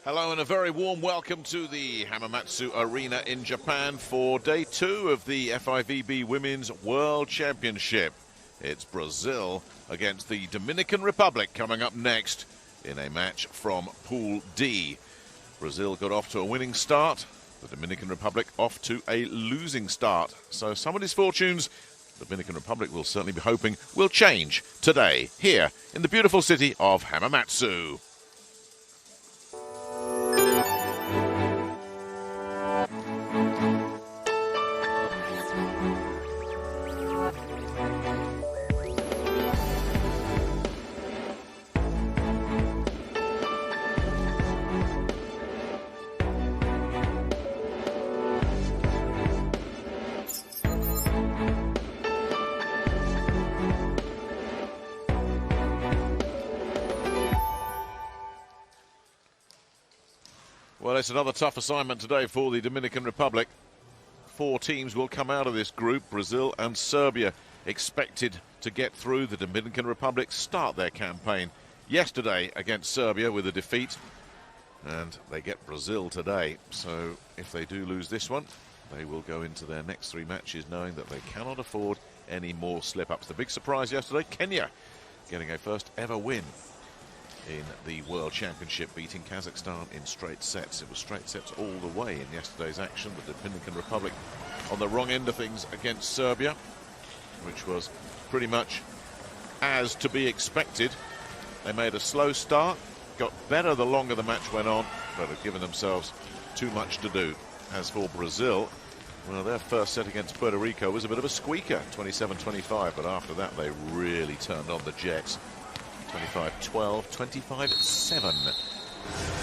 Hello and a very warm welcome to the Hamamatsu Arena in Japan for day 2 of the FIVB Women's World Championship. It's Brazil against the Dominican Republic coming up next in a match from Pool D. Brazil got off to a winning start, the Dominican Republic off to a losing start. So somebody's fortunes, the Dominican Republic will certainly be hoping, will change today here in the beautiful city of Hamamatsu. Well, it's another tough assignment today for the Dominican Republic. 4 teams will come out of this group. Brazil and Serbia expected to get through. The Dominican Republic start their campaign yesterday against Serbia with a defeat, and they get Brazil today. So if they do lose this one, they will go into their next 3 matches knowing that they cannot afford any more slip-ups. The big surprise yesterday, Kenya getting a first ever win in the World Championship, beating Kazakhstan in straight sets. It was straight sets all the way in yesterday's action. The Dominican Republic on the wrong end of things against Serbia, which was pretty much as to be expected. They made a slow start, got better the longer the match went on, but have given themselves too much to do. As for Brazil, well, their first set against Puerto Rico was a bit of a squeaker, 27-25, but after that they really turned on the jets. 25-12, 25-7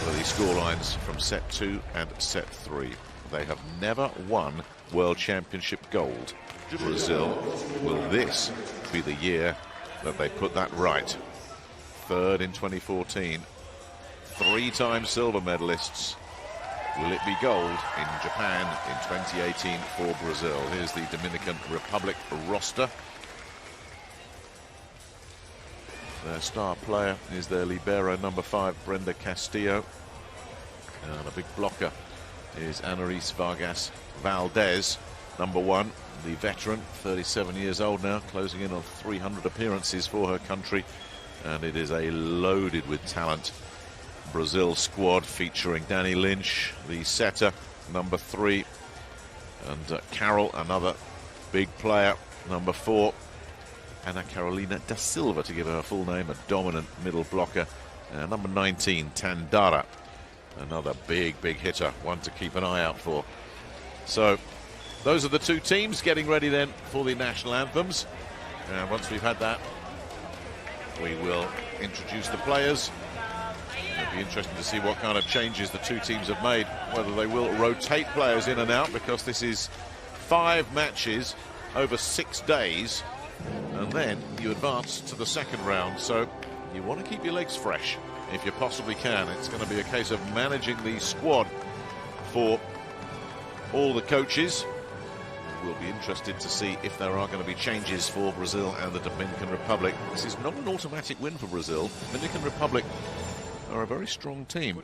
for the scorelines from set 2 and set 3. They have never won World Championship gold. Brazil, will this be the year that they put that right? 3rd in 2014, 3-time silver medalists. Will it be gold in Japan in 2018 for Brazil? Here's the Dominican Republic roster. Their star player is their libero, number 5, Brenda Castillo. And a big blocker is Anaís Vargas Valdez, number 1, the veteran, 37 years old now, closing in on 300 appearances for her country. And it is a loaded with talent Brazil squad featuring Danny Lynch, the setter, number 3. And Carroll, another big player, number 4. Ana Carolina da Silva, to give her full name, a dominant middle blocker. Number 19, Tandara, another big hitter, one to keep an eye out for. So those are the two teams getting ready then for the national anthems. And once we've had that, we will introduce the players. It'll be interesting to see what kind of changes the two teams have made, whether they will rotate players in and out, because this is 5 matches over 6 days, and then you advance to the second round. So you want to keep your legs fresh if you possibly can. It's going to be a case of managing the squad for all the coaches. We'll be interested to see if there are going to be changes for Brazil and the Dominican Republic. This is not an automatic win for Brazil. The Dominican Republic are a very strong team.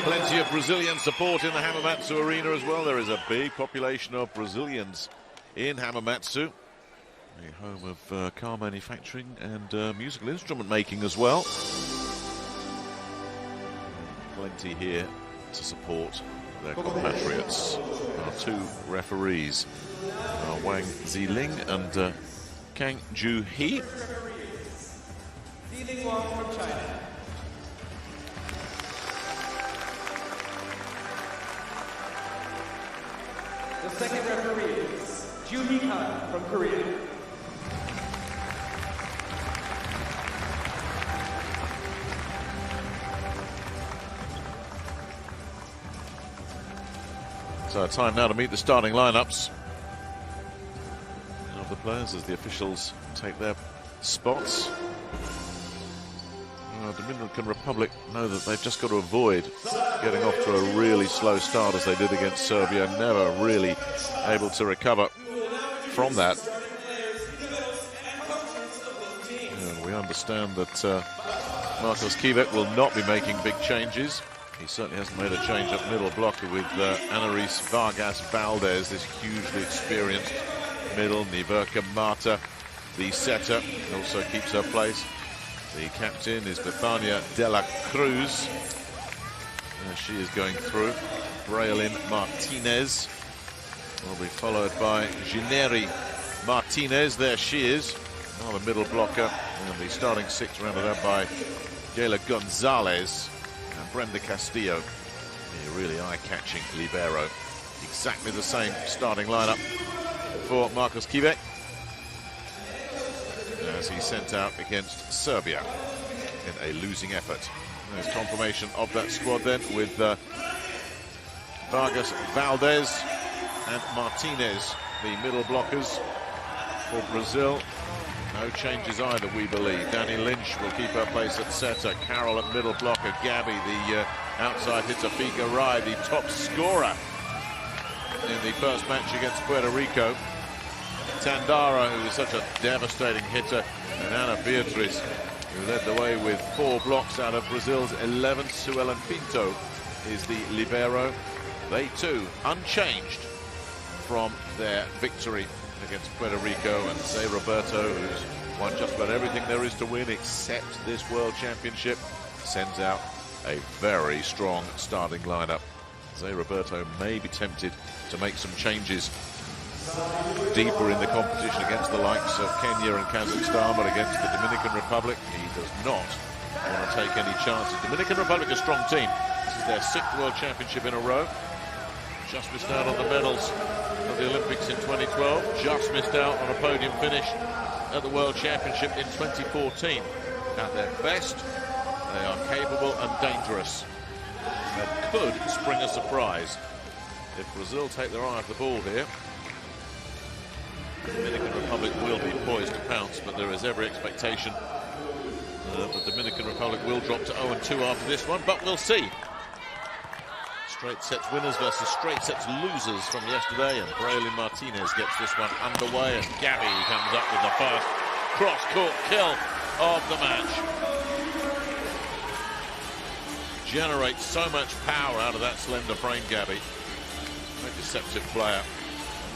Plenty of Brazilian support in the Hamamatsu Arena as well. There is a big population of Brazilians in Hamamatsu, the home of car manufacturing and musical instrument making as well. Plenty here to support their compatriots. Our two referees are Wang Ziling and Kang Ju-hee. From China. The second referee is Joo-hee Kang from Korea. So time now to meet the starting lineups of the players as the officials take their spots. Dominican Republic know that they've just got to avoid getting off to a really slow start as they did against Serbia. Never really able to recover from that. And we understand that Marcos Kivek will not be making big changes. He certainly hasn't made a change up middle blocker with Anaris Vargas Valdez, this hugely experienced middle. Niverka Mata, the setter, also keeps her place. The captain is Bethania de la Cruz. She is going through. Braylin Martinez will be followed by Gineri Martinez. There she is, another middle blocker. And the starting six rounded up by Gayla Gonzalez and Brenda Castillo. A really eye-catching libero. Exactly the same starting lineup for Marcos Kivek as he sent out against Serbia in a losing effort. There's confirmation of that squad then with Vargas Valdez and Martinez, the middle blockers for Brazil. No changes either, we believe. Danny Lynch will keep her place at setter. Carroll at middle blocker. Gabby, the outside hitter. Figueroa, the top scorer in the first match against Puerto Rico. Tandara, who is such a devastating hitter, and Ana Beatriz, who led the way with 4 blocks out of Brazil's 11. Suelen Pinto is the libero. They too unchanged from their victory against Puerto Rico, and José Roberto, who's won just about everything there is to win except this World Championship, sends out a very strong starting lineup. José Roberto may be tempted to make some changes deeper in the competition against the likes of Kenya and Kazakhstan, but against the Dominican Republic, he does not want to take any chances. Dominican Republic, a strong team. This is their 6th World Championship in a row. Just missed out on the medals of the Olympics in 2012. Just missed out on a podium finish at the World Championship in 2014. At their best, they are capable and dangerous. That could spring a surprise if Brazil take their eye off the ball here. The Dominican Republic will be poised to pounce, but there is every expectation that the Dominican Republic will drop to 0-2 after this one, but we'll see. Straight sets winners versus straight sets losers from yesterday, and Braylin Martinez gets this one underway, and Gabby comes up with the first cross-court kill of the match. Generates so much power out of that slender frame, Gabby. A deceptive player.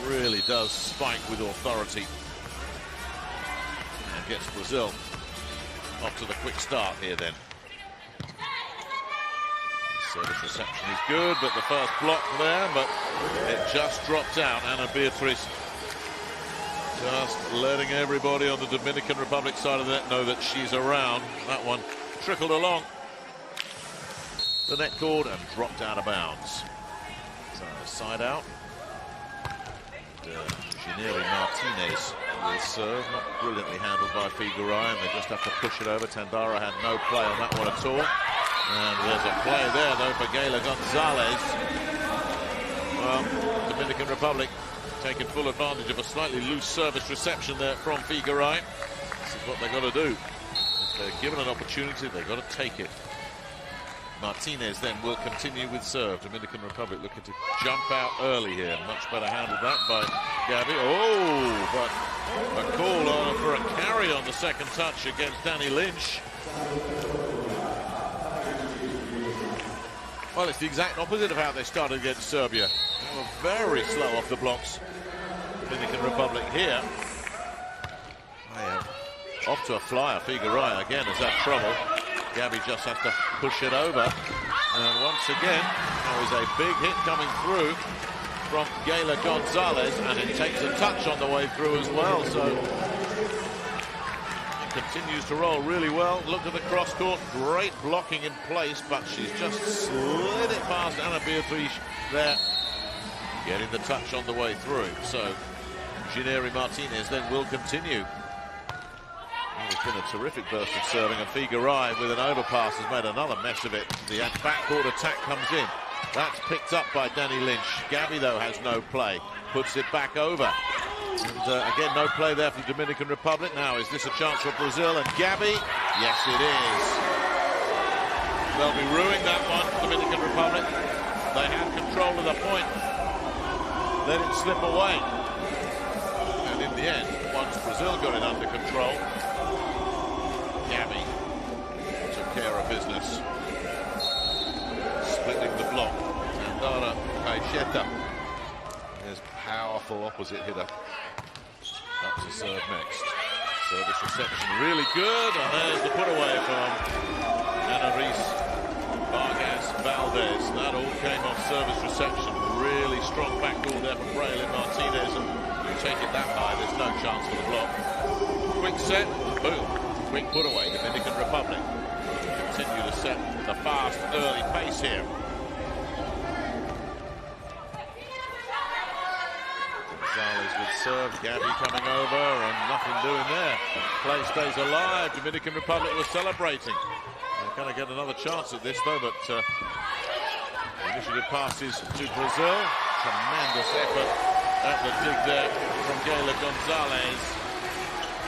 Really does spike with authority. And gets Brazil off to the quick start here then. Service reception is good, but the first block there, but it just dropped out. Ana Beatriz just letting everybody on the Dominican Republic side of the net know that she's around. That one trickled along the net cord and dropped out of bounds. So side out. Gineri Martinez will serve, not brilliantly handled by Figueroa, and they just have to push it over. Tandara had no play on that one at all. And there's a play there, though, for Gayla Gonzalez. Well, Dominican Republic taking full advantage of a slightly loose service reception there from Figueroa. This is what they've got to do. If they're given an opportunity, they've got to take it. Martinez then will continue with serve. Dominican Republic looking to jump out early here. Much better handled that by Gabby. Oh, but a call on for a carry on the second touch against Danny Lynch. Well, it's the exact opposite of how they started against Serbia. They were very slow off the blocks. Dominican Republic here. Off to a flyer. Figueroa again has had trouble. Gabby just has to push it over. And once again, there is a big hit coming through from Gayla Gonzalez, and it takes a touch on the way through as well. So it continues to roll really well. Look at the cross court, great blocking in place, but she's just slid it past Ana Beatriz there, getting the touch on the way through. So Gineri Martinez then will continue. It's been a terrific burst of serving, and Figueroa with an overpass has made another mess of it. The backcourt attack comes in. That's picked up by Danny Lynch. Gabby, though, has no play. Puts it back over. And again, no play there for the Dominican Republic. Now, is this a chance for Brazil? And Gabby? Yes, it is. They'll be ruining that one, Dominican Republic. They had control of the point. Let it slip away. And in the end, once Brazil got it under control, Gabby took care of business. Splitting the block. Sandara Caixeta is powerful opposite hitter. Up to serve next. Service reception really good, and there's the put away from Anaris Vargas Valdez. That all came off service reception. Really strong backdoor there from Braylon Martinez, and you take it that high, there's no chance for the block. Quick set, boom. Quick put away, Dominican Republic. Continue to set the fast early pace here. Gonzalez with serve, Gabby coming over, and nothing doing there. Play stays alive. Dominican Republic was celebrating. They're going to get another chance at this though, but the initiative passes to Brazil. Tremendous effort at the dig there from Gayla Gonzalez.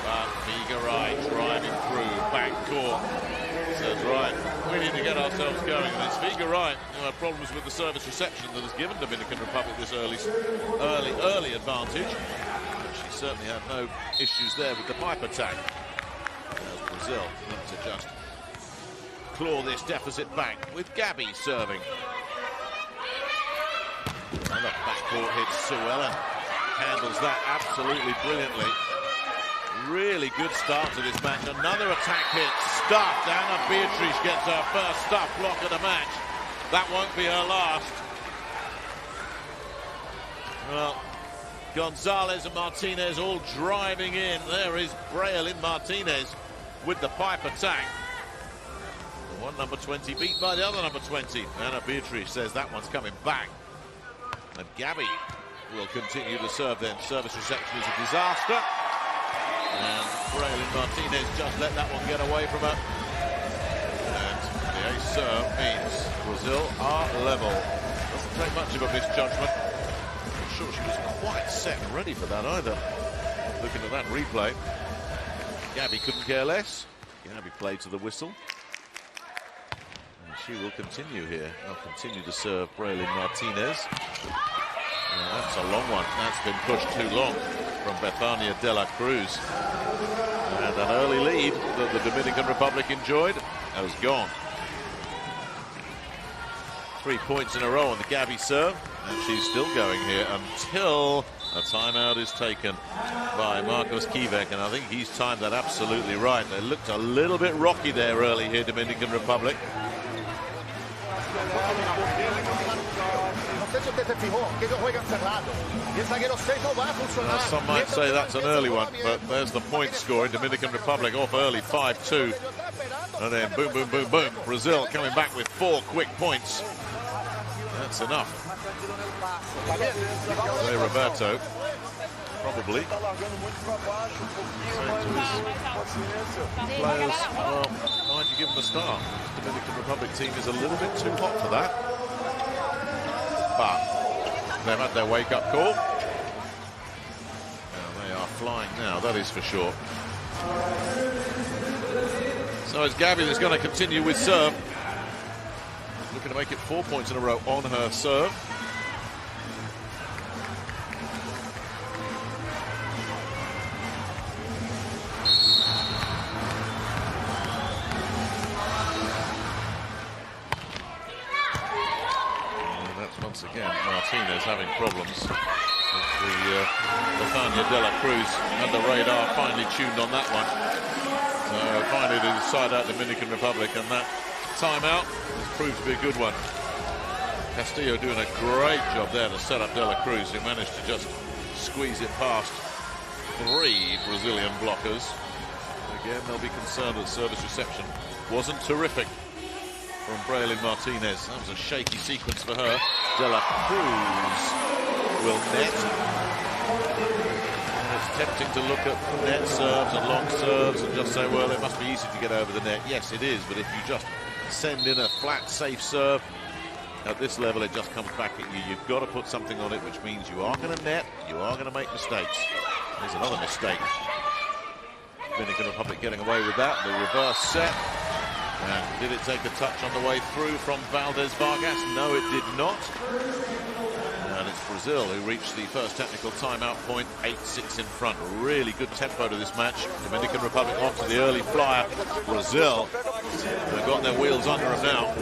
But Vigaray driving through, back court. Says, right, we need to get ourselves going. And it's Vigaray who had problems with the service reception that has given Dominican Republic this early advantage. But she certainly had no issues there with the pipe attack. As Brazil look to just claw this deficit back with Gabby serving. And the backcourt hits Sue Ellen. Handles that absolutely brilliantly. Really good start to this match. Another attack hit. Stuffed. Anna Beatrice gets her first stuff block of the match. That won't be her last. Well, Gonzalez and Martinez all driving in. There is Braylon Martinez with the pipe attack. One number 20 beat by the other number 20. Anna Beatrice says that one's coming back. And Gabby will continue to serve then. Service reception is a disaster. And Braylon Martinez just let that one get away from her. And the ace serve means Brazil are level. Doesn't take much of a misjudgment. I'm sure she was quite set and ready for that either. Looking at that replay. Gabby couldn't care less. Gabby played to the whistle. And she will continue here. I'll continue to serve Braylon Martinez. That's a long one. That's been pushed too long from Bethania de la Cruz. And an early lead that the Dominican Republic enjoyed has gone. 3 points in a row on the Gabby serve. And she's still going here until a timeout is taken by Marcos Kivek. And I think he's timed that absolutely right. They looked a little bit rocky there early here, Dominican Republic. Some might say that's an early one, but there's the point score in Dominican Republic off early, 5-2. And then boom, boom, boom, boom. Brazil coming back with 4 quick points. That's enough. José Roberto, probably saying to his players, well, why'd you give them a start? The Dominican Republic team is a little bit too hot for that. But they've had their wake-up call. And they are flying now, that is for sure. So it's Gabby that's going to continue with serve. Looking to make it 4 points in a row on her serve. Once again, Martinez having problems with the Bethania de la Cruz and the radar finally tuned on that one. So finally they decide out Dominican Republic, and that timeout has proved to be a good one. Castillo doing a great job there to set up de la Cruz, who managed to just squeeze it past 3 Brazilian blockers. Again, they'll be concerned that service reception wasn't terrific from Braylon Martinez. That was a shaky sequence for her. De la Cruz will net. And it's tempting to look at net serves and long serves and just say, well, it must be easy to get over the net. Yes, it is, but if you just send in a flat, safe serve, at this level, it just comes back at you. You've got to put something on it, which means you are going to net, you are going to make mistakes. There's another mistake. Dominican Republic getting away with that. The reverse set. And did it take a touch on the way through from Valdez Vargas? No, it did not. And it's Brazil who reached the first technical timeout point, 8-6 in front. Really good tempo to this match. Dominican Republic off to the early flyer. Brazil, they've got their wheels under them now.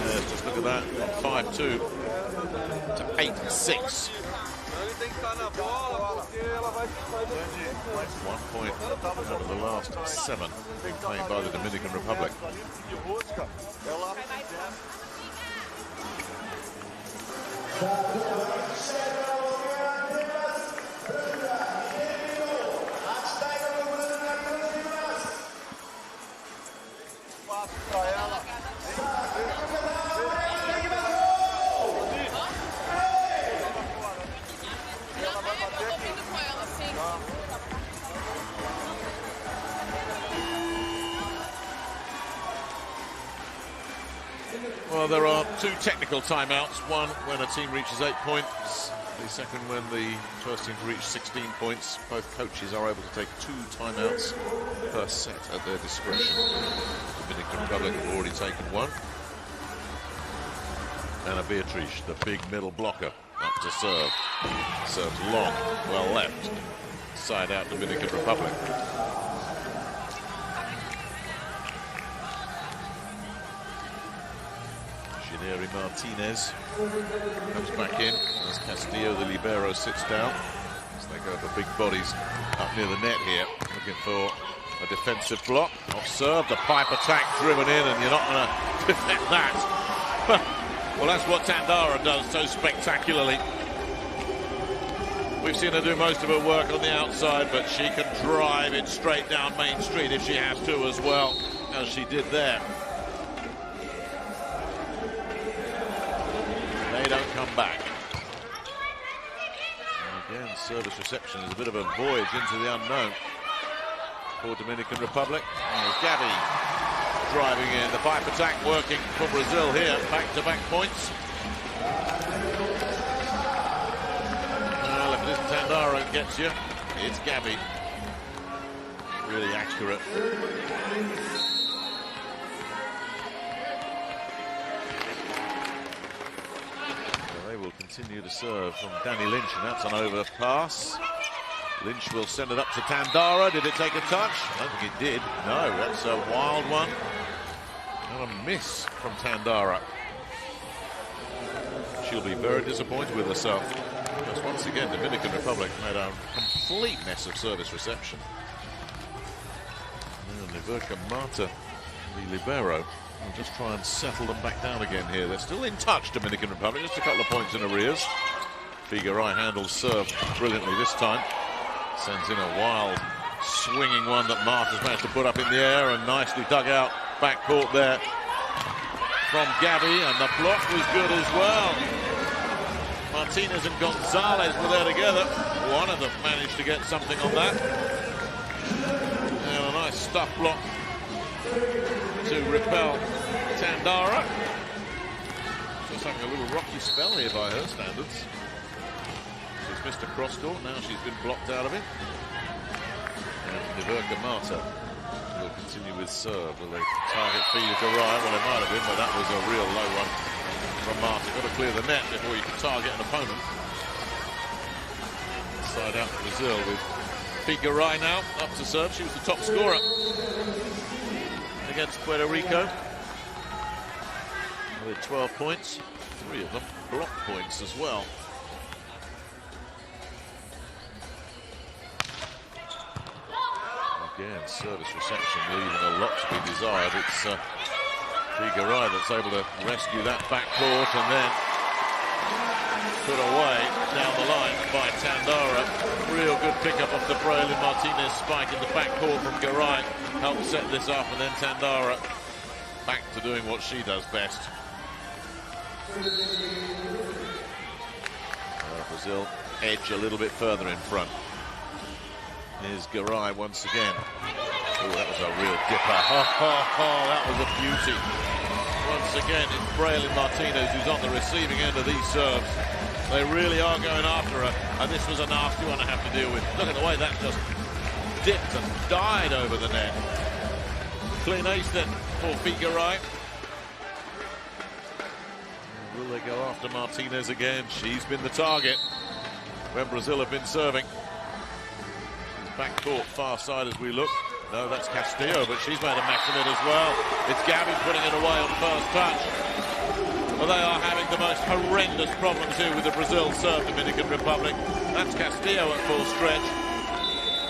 Yes, just look at that, 5-2 to 8-6. 1 point out of the last 7 claimed by the Dominican Republic. Well, there are 2 technical timeouts. One when a team reaches 8 points. The second when the first team to reach 16 points. Both coaches are able to take 2 timeouts per set at their discretion. The Dominican Republic have already taken 1. Ana Beatriz, the big middle blocker, up to serve. Serves long, well left. Side out Dominican Republic. Martinez comes back in as Castillo, the libero, sits down. As they go for big bodies up near the net here, looking for a defensive block. Off serve, the pipe attack driven in, and you're not going to defend that. Well, that's what Tandara does so spectacularly. We've seen her do most of her work on the outside, but she can drive it straight down Main Street if she has to as well, as she did there. They don't come back. And again, service reception is a bit of a voyage into the unknown for Dominican Republic. There's Gabby driving in. The pipe attack working for Brazil here. Back-to-back points. Well, if it isn't Tandara who gets you, it's Gabby. Really accurate. Will continue to serve from Danny Lynch, and that's an overpass. Lynch will send it up to Tandara. Did it take a touch? I don't think it did. No, that's a wild one. And a miss from Tandara. She'll be very disappointed with herself, because once again Dominican Republic made a complete mess of service reception. And Niverka Mata, the libero, we'll just try and settle them back down again here. They're still in touch, Dominican Republic, just a couple of points in arrears. Figueroa handles serve brilliantly this time. Sends in a wild, swinging one that Marta's managed to put up in the air, and nicely dug out backcourt there from Gabby, and the block was good as well. Martinez and Gonzalez were there together. One of them managed to get something on that. And a nice stuff block to repel Tandara. Just having a little rocky spell here by her standards. She's missed a cross court, now she's been blocked out of it. And Niverka Mata will continue with serve. Will they target feed to Garay? Well, they might have been, but that was a real low one from Mata. Got to clear the net before you can target an opponent. Side out Brazil with Figueroa now up to serve. She was the top scorer against Puerto Rico with 12 points, 3 of them block points as well. Again, service reception leaving a lot to be desired. It's Figueroa that's able to rescue that backcourt and then put away down the line by Tandara. Real good pickup off the Braille Martinez spike in the backcourt from Garay. Helped set this up, and then Tandara back to doing what she does best. Brazil edge a little bit further in front. Here's Garay once again. Oh, that was a real dipper. That was a beauty. Once again, it's Braille Martinez who's on the receiving end of these serves. They really are going after her, and this was a nasty one to have to deal with. Look at the way that just dipped and died over the net. Clean ace then for Figueiredo. Will they go after Martinez again? She's been the target when Brazil have been serving. Back court, far side as we look. No, that's Castillo, but she's made a mess of it as well. It's Gabby putting it away on first touch. Well, they are having the most horrendous problems here with the Brazil serve, Dominican Republic. That's Castillo at full stretch.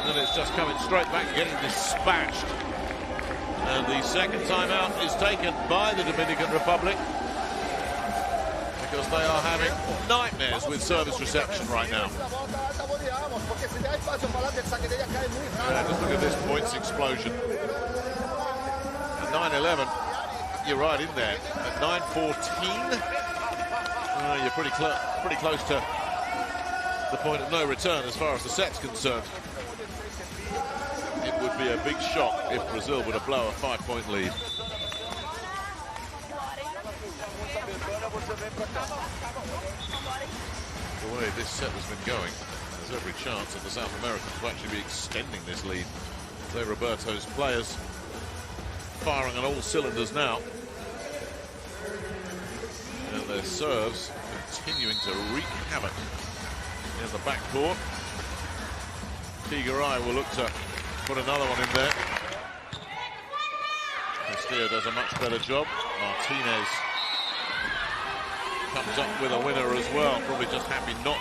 And it's just coming straight back, getting dispatched. And the second timeout is taken by the Dominican Republic because they are having nightmares with service reception right now. Yeah, just look at this points explosion. At 9-11, you're right in there. At 9-14, you're pretty close to the point of no return as far as the set's concerned. It would be a big shock if Brazil were to blow a 5-point lead. The way this set has been going, there's every chance of the South Americans to actually be extending this lead. José Roberto's players firing on all cylinders now. And their serves continuing to wreak havoc in the backcourt. Figueiredo will look to put another one in there. Castillo does a much better job. Martinez comes up with a winner as well. Probably just happy not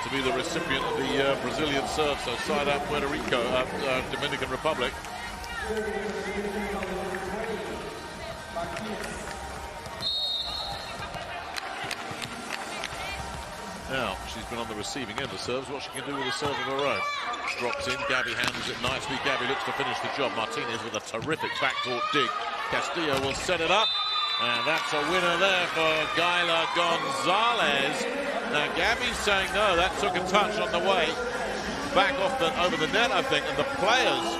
to be the recipient of the Brazilian serve. So side out Puerto Rico, Dominican Republic. Now, she's been on the receiving end of serves. What she can do with a serve of her own. Drops in, Gabby handles it nicely. Gabby looks to finish the job. Martinez with a terrific backcourt dig. Castillo will set it up. And that's a winner there for Gaila Gonzalez. Now, Gabby's saying no, that took a touch on the way. Back off over the net, I think. And the players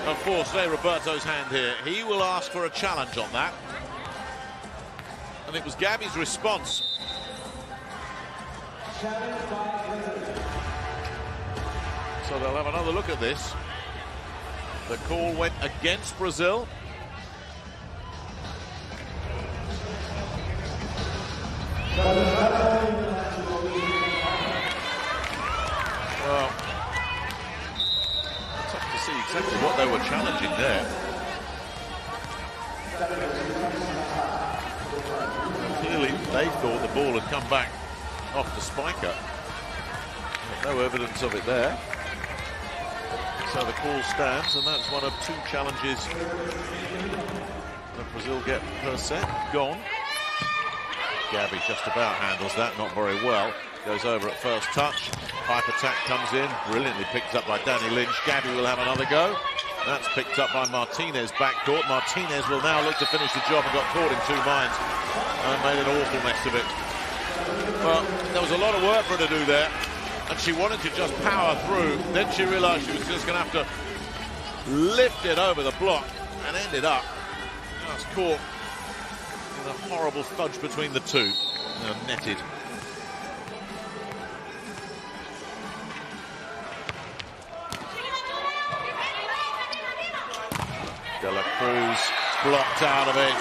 have forced Roberto's hand here. He will ask for a challenge on that. And it was Gabby's response. So they'll have another look at this. The call went against Brazil. Well, tough to see exactly what they were challenging there. Clearly, they thought the ball had come back off the spiker. No evidence of it there. So the call stands, and that's one of two challenges that Brazil get per set. Gone. Gabby just about handles that, not very well. Goes over at first touch. Pipe attack comes in, brilliantly picked up by Danny Lynch. Gabby will have another go. That's picked up by Martinez backcourt. Martinez will now look to finish the job and got caught in two minds and made an awful mess of it. Well, there was a lot of work for her to do there, and she wanted to just power through. Then she realized she was just going to have to lift it over the block and ended up just caught in a horrible fudge between the two. Netted. De La Cruz blocked out of it.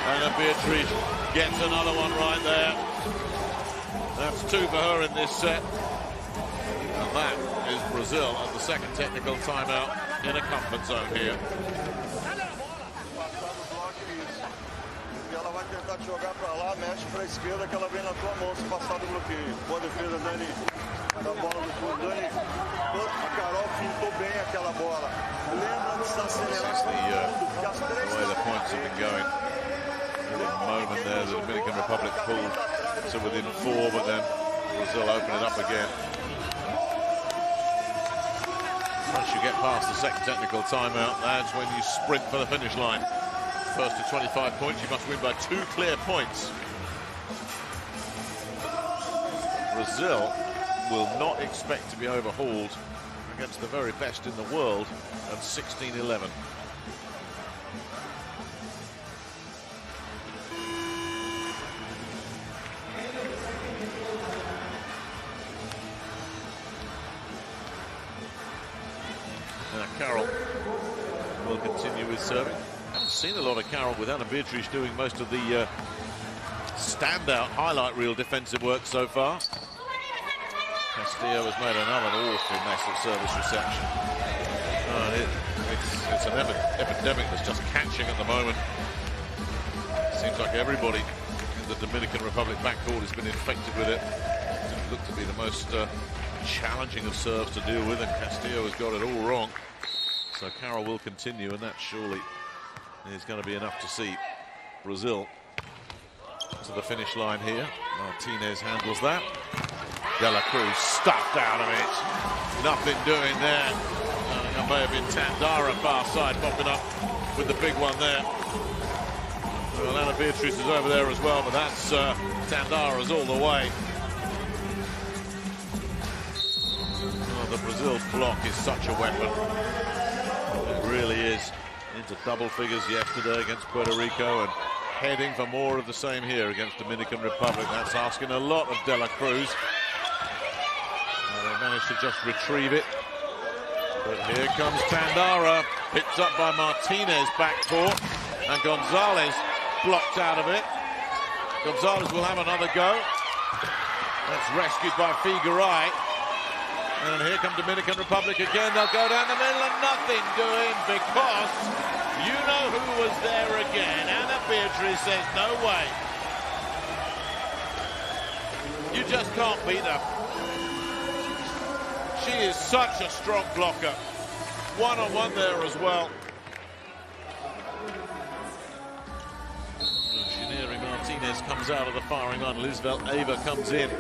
And Beatriz gets another one right there. That's two for her in this set. And that is Brazil at the second technical timeout in a comfort zone here. Ela vai tentar te jogar para lá, mexe para a esquerda que ela vem na tua mão se passar do bloqueio. Boa defesa, Dani. Da bola do fundo, Dani. A Carol pintou bem aquela bola. Lembra de se acelerar porque as três... The way the points have been going. A moment there, the Dominican Republic pulled to within four, but then Brazil open it up again. Once you get past the second technical timeout, that's when you sprint for the finish line. First to 25 points, you must win by 2 clear points. Brazil will not expect to be overhauled against the very best in the world at 16-11. Carroll will continue with serving. Haven't seen a lot of Carroll with Ana Beatriz doing most of the standout highlight reel defensive work so far. Castillo has made another awful mess of service reception. It's an epidemic that's just catching at the moment. Seems like everybody in the Dominican Republic backcourt has been infected with it. It looked to be the most challenging of serves to deal with, and Castillo has got it all wrong. So Carroll will continue, and that surely is going to be enough to see Brazil to the finish line here. Martinez handles that. De La Cruz stuffed out of it. Nothing doing there. That may have been Tandara far side popping up with the big one there. Well, Ana Beatriz is over there as well, but that's Tandara's all the way. Oh, the Brazil block is such a weapon. It really is. Into double figures yesterday against Puerto Rico, and heading for more of the same here against Dominican Republic. That's asking a lot of De La Cruz. They managed to just retrieve it. But here comes Tandara, picked up by Martinez backcourt, and Gonzalez blocked out of it. Gonzalez will have another go. That's rescued by Figueroa. And here come Dominican Republic again. They'll go down the middle and nothing doing, because you know who was there again. Ana Beatriz says no way. You just can't beat her. She is such a strong blocker. One-on-one there as well. Gineri Martinez comes out of the firing line. Lisbeth Ava comes in.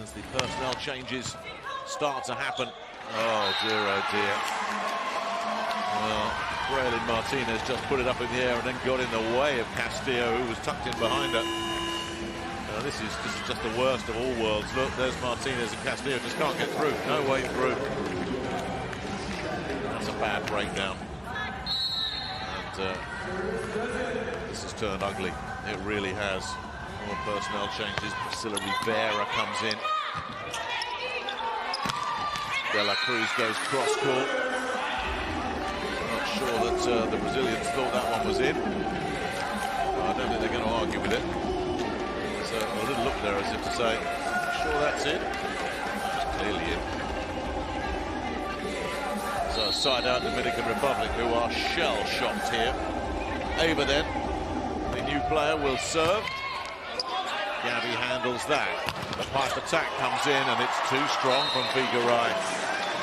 As the personnel changes start to happen. Oh dear, oh dear. Well, Braylon Martinez just put it up in the air and then got in the way of Castillo, who was tucked in behind her. This is just the worst of all worlds. Look, there's Martinez, and Castillo just can't get through. No way through. That's a bad breakdown. And this has turned ugly. It really has. More personnel changes. Priscilla Rivera comes in. De La Cruz goes cross-court. Not sure that the Brazilians thought that one was in. I don't think they're going to argue with it. A little look there as if to say, sure that's it. That's clearly it. So side out Dominican Republic, who are shell-shocked here. Ava then, the new player, will serve. Gabby handles that. The pipe attack comes in and it's too strong from Figueroa.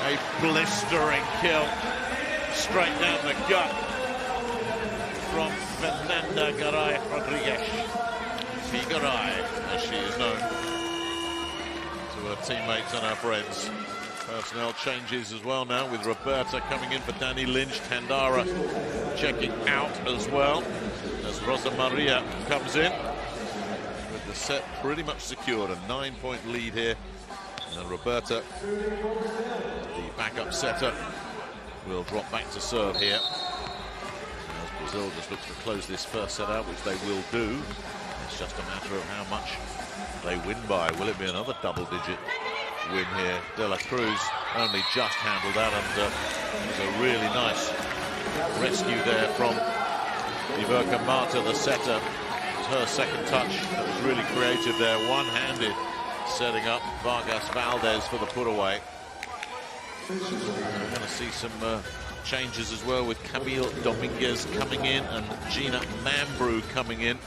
A blistering kill straight down the gut from Fernanda Garay Rodriguez. Figueroa, as she is known to her teammates and her friends. Personnel changes as well now, with Roberta coming in for Danny Lynch. Tandara checking out as well, as Rosa Maria comes in with the set pretty much secured. A 9-point lead here, and Roberta, the backup setter, will drop back to serve here as Brazil just looks to close this first set out, which they will do. It's just a matter of how much they win by. Will it be another double-digit win here? De La Cruz only just handled that, and it was a really nice rescue there from Iverka Mata, the setter. It was her second touch that was really creative there, one-handed, setting up Vargas Valdez for the put-away. We're going to see some changes as well, with Camille Dominguez coming in and Gina Mambrou coming in,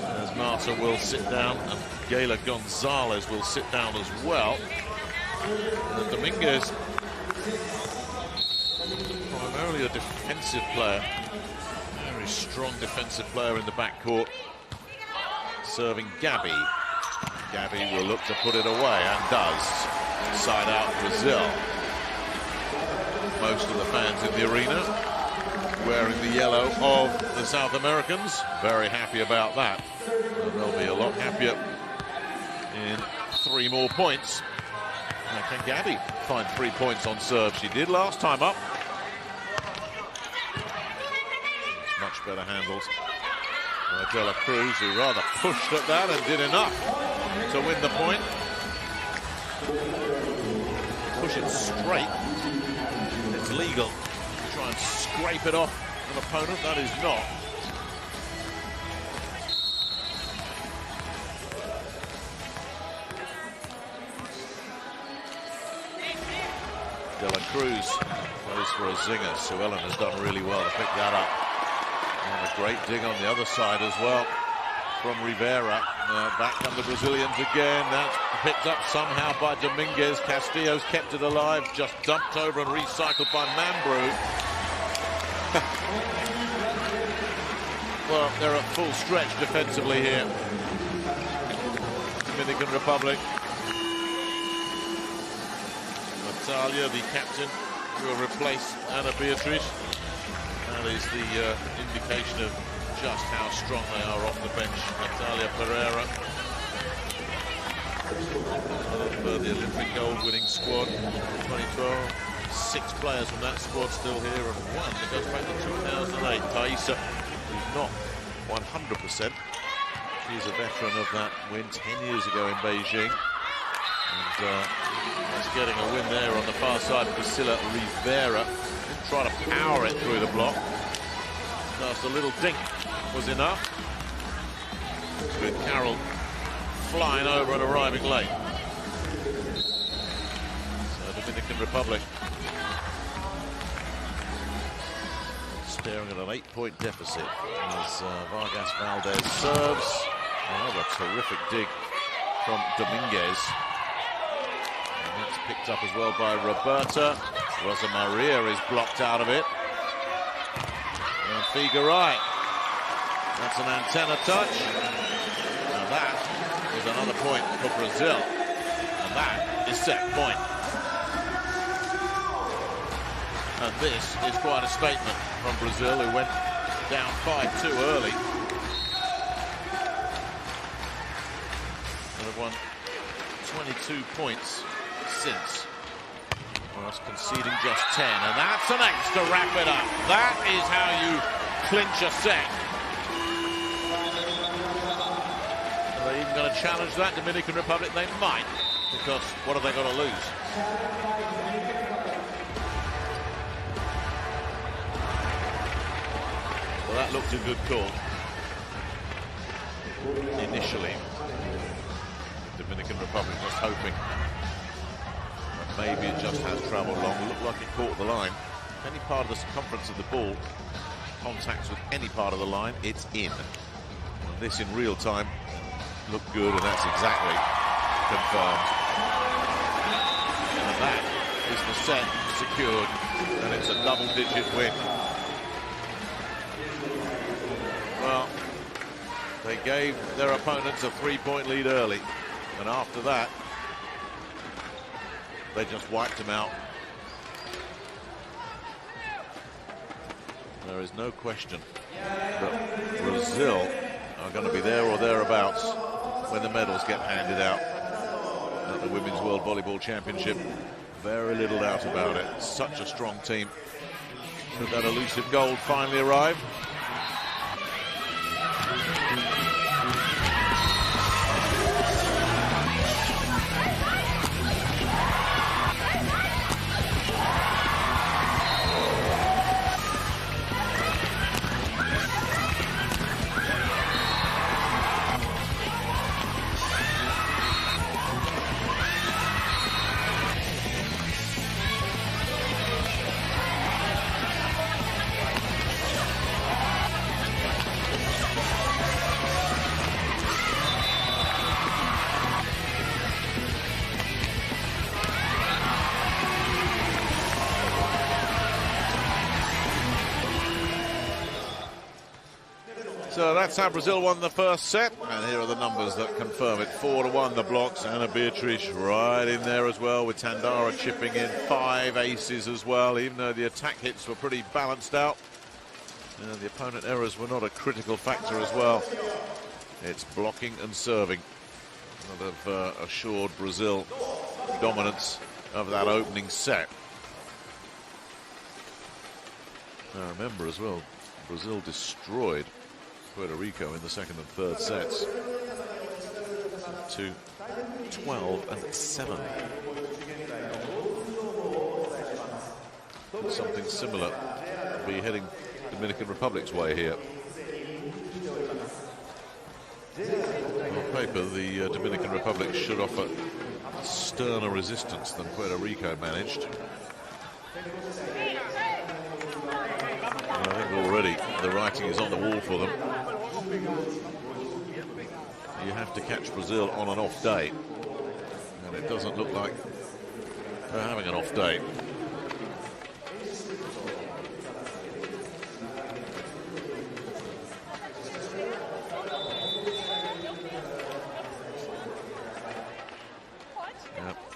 as Marta will sit down and Gayla Gonzalez will sit down as well. And Dominguez, primarily a defensive player, very strong defensive player in the backcourt, serving Gabby. Gabby will look to put it away, and does. Side out Brazil. Most of the fans in the arena wearing the yellow of the South Americans. Very happy about that. And they'll be a lot happier in 3 more points. Now, can Gabby find 3 points on serve? She did last time up. Much better handles by De La Cruz, who rather pushed at that and did enough to win the point. Push it straight. legal to try and scrape it off an opponent. That is not. De La Cruz goes for a zinger. Sue Ellen has done really well to pick that up. And a great dig on the other side as well from Rivera. Back come the Brazilians again. That's picked up somehow by Dominguez. Castillo's kept it alive. Just dumped over and recycled by Mambrou. Well, they're at full stretch defensively here. Dominican Republic. Natalia, the captain, will replace Ana Beatriz. That is the indication of just how strong they are off the bench. Natalia Pereira of the Olympic gold-winning squad 2012. 6 players from that squad still here, and one that goes back to 2008. Thaisa, who's not 100%. She's a veteran of that win 10 years ago in Beijing. And that's getting a win there on the far side. Priscilla Rivera didn't try to power it through the block. Just a little dink was enough. With Carroll flying over and arriving late. So Dominican Republic staring at an 8-point deficit as Vargas Valdez serves. Another terrific dig from Dominguez. And that's picked up as well by Roberta. Rosa Maria is blocked out of it. And Figueroa. That's an antenna touch. Now that is another point for Brazil. And that is set point. And this is quite a statement from Brazil, who went down 5-2 early. And have won 22 points since, whilst conceding just 10. And that's an ace to wrap it up. That is how you clinch a set. Are they even going to challenge that, Dominican Republic? They might, because what have they got to lose? Well, that looked a good call initially. Dominican Republic just hoping that maybe it just has travelled long. It looked like it caught the line. Any part of the circumference of the ball contacts with any part of the line, it's in. And this in real time looked good, and that's exactly confirmed. And that is the set secured, and it's a double-digit win. Well, they gave their opponents a 3-point lead early, and after that, they just wiped them out. There is no question that Brazil are going to be there or thereabouts when the medals get handed out at the Women's World Volleyball Championship. Very little doubt about it. Such a strong team. Could that elusive gold finally arrive? So that's how Brazil won the first set, and here are the numbers that confirm it. 4-1 the blocks. Ana Beatriz right in there as well, with Tandara chipping in 5 aces as well, even though the attack hits were pretty balanced out. And the opponent errors were not a critical factor as well. It's blocking and serving that have assured Brazil dominance of that opening set. Now remember as well, Brazil destroyed Puerto Rico in the second and third sets to 12-7. something similar will be heading Dominican Republic's way here. On paper, the Dominican Republic should offer sterner resistance than Puerto Rico managed. And I think already the writing is on the wall for them. You have to catch Brazil on an off day, and it doesn't look like they're having an off day.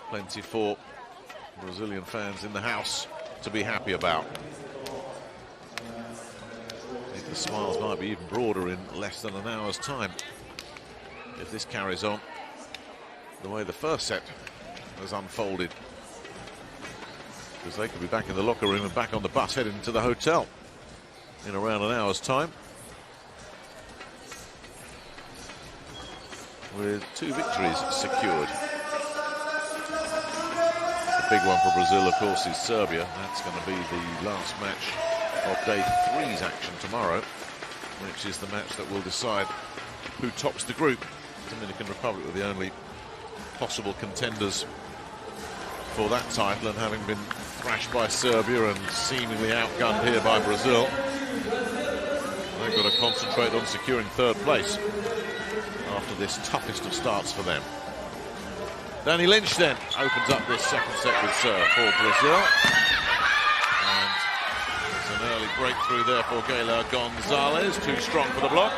Plenty for Brazilian fans in the house to be happy about. I think the smiles might be even broader in less than an hour's time if this carries on the way the first set has unfolded, because they could be back in the locker room and back on the bus heading to the hotel in around an hour's time, with 2 victories secured. Big one for Brazil, of course, is Serbia. That's going to be the last match of day 3's action tomorrow, which is the match that will decide who tops the group. Dominican Republic were the only possible contenders for that title, and having been thrashed by Serbia and seemingly outgunned here by Brazil, they've got to concentrate on securing 3rd place after this toughest of starts for them. Danny Lynch then opens up this second set with serve for Brazil. And there's an early breakthrough there for Gaylor Gonzalez, too strong for the block.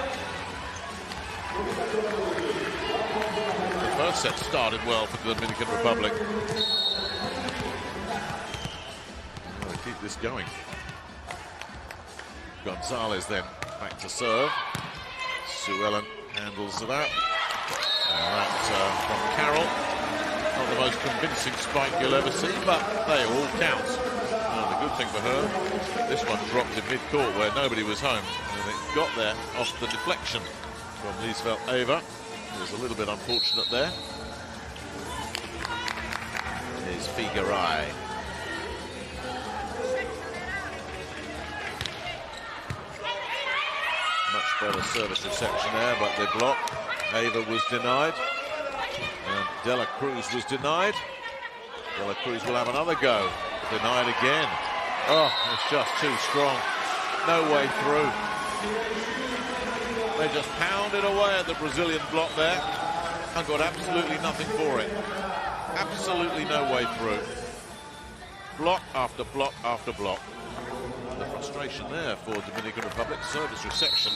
The first set started well for the Dominican Republic. Well, keep this going. Gonzalez then back to serve. Sue Ellen handles that. And that from Carroll. Not the most convincing spike you'll ever see, but they all count. And the good thing for her, this one dropped in mid-court where nobody was home, and it got there off the deflection from Liesveld Eva. It was a little bit unfortunate there. Here's Figuerai. Much better service reception there, but the block, Eva was denied. And De La Cruz was denied. De La Cruz will have another go. Denied again. Oh, it's just too strong. No way through. They just pounded away at the Brazilian block there and got absolutely nothing for it. Absolutely no way through. Block after block after block. The frustration there for Dominican Republic. Service reception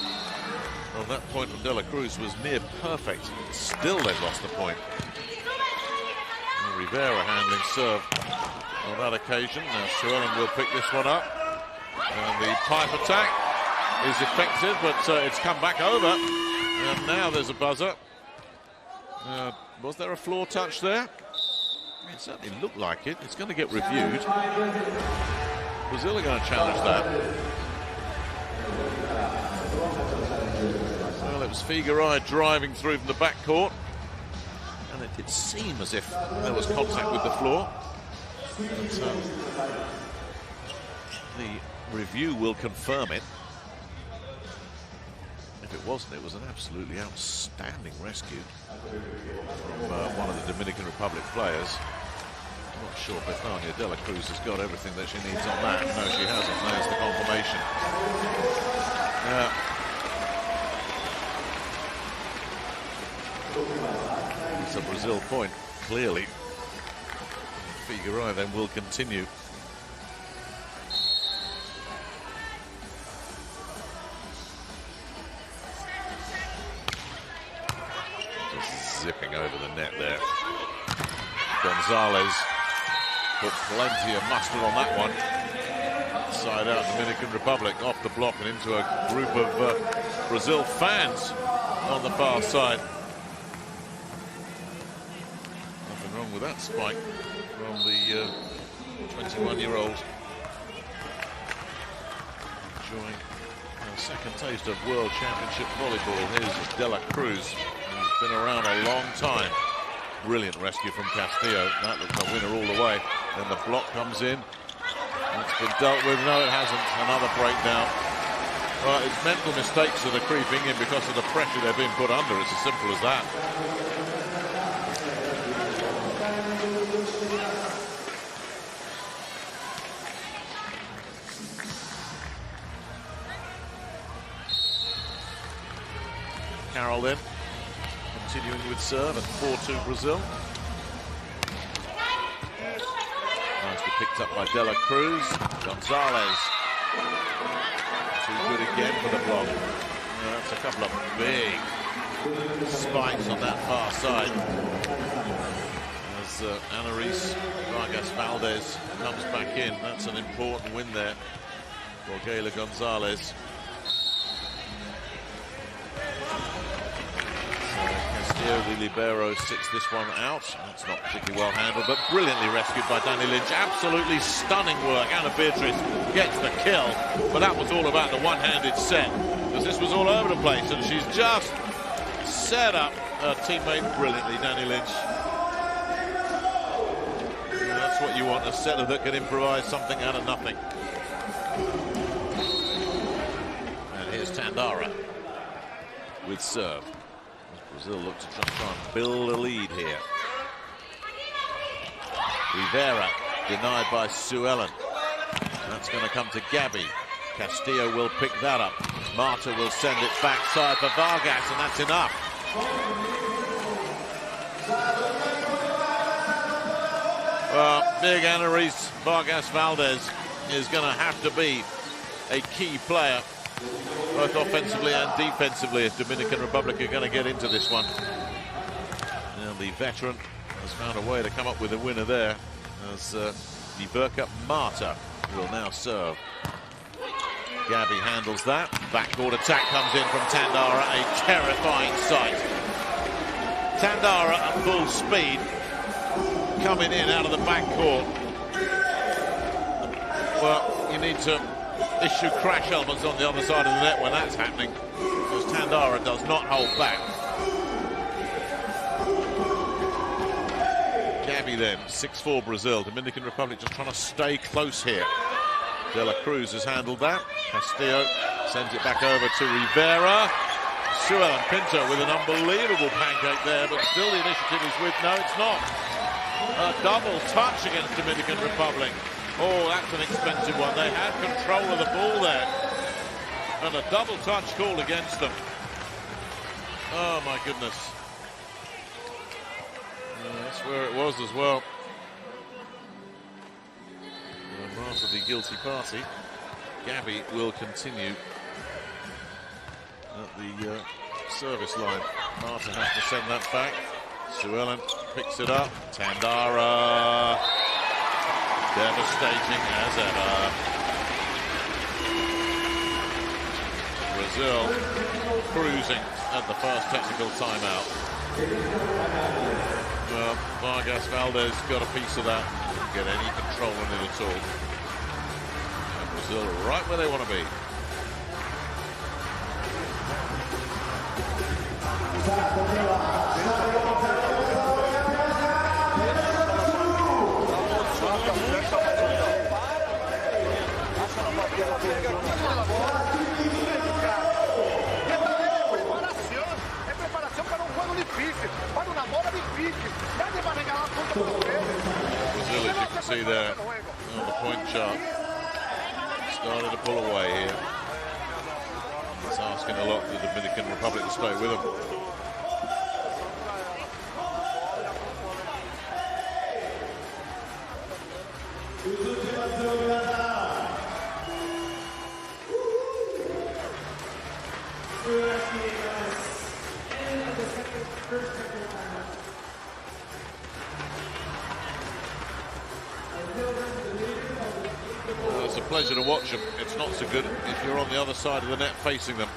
on that point from De La Cruz was near perfect. Still they've lost the point. And Rivera handling serve on that occasion. Now Suellen will pick this one up. And the pipe attack is effective, but it's come back over. And now there's a buzzer. Was there a floor touch there? It certainly looked like it. It's going to get reviewed. Brazil are going to challenge that. Well, it was Figuerai driving through from the backcourt, and it did seem as if there was contact with the floor. But, the review will confirm it. If it wasn't, it was an absolutely outstanding rescue from one of the Dominican Republic players. I'm not sure Bethania De La Cruz has got everything that she needs on that. No, she hasn't. There's the confirmation. It's a Brazil point, clearly. Figuerai then will continue. Just zipping over the net there. Gonzalez put plenty of mustard on that one. Side out Dominican Republic, off the block and into a group of Brazil fans on the far side. Nothing wrong with that spike from the 21-year-old. Enjoying a second taste of World Championship volleyball. Here's De La Cruz, who's been around a long time. Brilliant rescue from Castillo. That looked a winner all the way. Then the block comes in. That's been dealt with. No, it hasn't. Another breakdown. Well, it's mental mistakes that are creeping in because of the pressure they're being put under. It's as simple as that. Carroll then, continuing with serve at 4-2 Brazil. Nicely picked up by De La Cruz. Gonzalez. Too good again for the block. That's a couple of big spikes on that far side. As Anaris Vargas Valdez comes back in. That's an important win there for Gayla Gonzalez. Castillo, the libero, sits this one out. That's not particularly well handled, but brilliantly rescued by Danny Lynch. Absolutely stunning work. Anna Beatrice gets the kill, but that was all about the one-handed set, because this was all over the place, and she's just set up her teammate brilliantly, Danny Lynch. And that's what you want, a setter that can improvise something out of nothing. And here's Tandara with serve. Brazil look to try and build a lead here. Rivera denied by Sue Ellen. That's going to come to Gabby. Castillo will pick that up. Marta will send it backside for Vargas, and that's enough. Well, big Anaris Vargas Valdez is going to have to be a key player, both offensively and defensively, if Dominican Republic are going to get into this one. And the veteran has found a way to come up with a winner there, as the Burka Marta will now serve. Gabby handles that. Backboard attack comes in from Tandara, a terrifying sight. Tandara at full speed, coming in out of the backcourt. Well, you need to issue crash helmets on the other side of the net when that's happening, because Tandara does not hold back. Gabby then, 6-4 Brazil. Dominican Republic just trying to stay close here. De La Cruz has handled that. Castillo sends it back over to Rivera. Sue Ellen Pinto with an unbelievable pancake there, but still the initiative is with, no, it's not. A double touch against Dominican Republic. Oh, that's an expensive one. They had control of the ball there. And a double touch called against them. Oh, my goodness. That's where it was as well. Marta, the guilty party. Gabby will continue at the service line. Marta has to send that back. Sue Ellen picks it up. Tandara. Devastating as ever. Brazil cruising at the first technical timeout. Well, Vargas Valdez got a piece of that. Didn't get any control on it at all. And Brazil right where they want to be. Brazil, as you can see there on the point chart, started to pull away here. It's asking a lot of the Dominican Republic to stay with them. It's a pleasure to watch them. It's not so good if you're on the other side of the net facing them.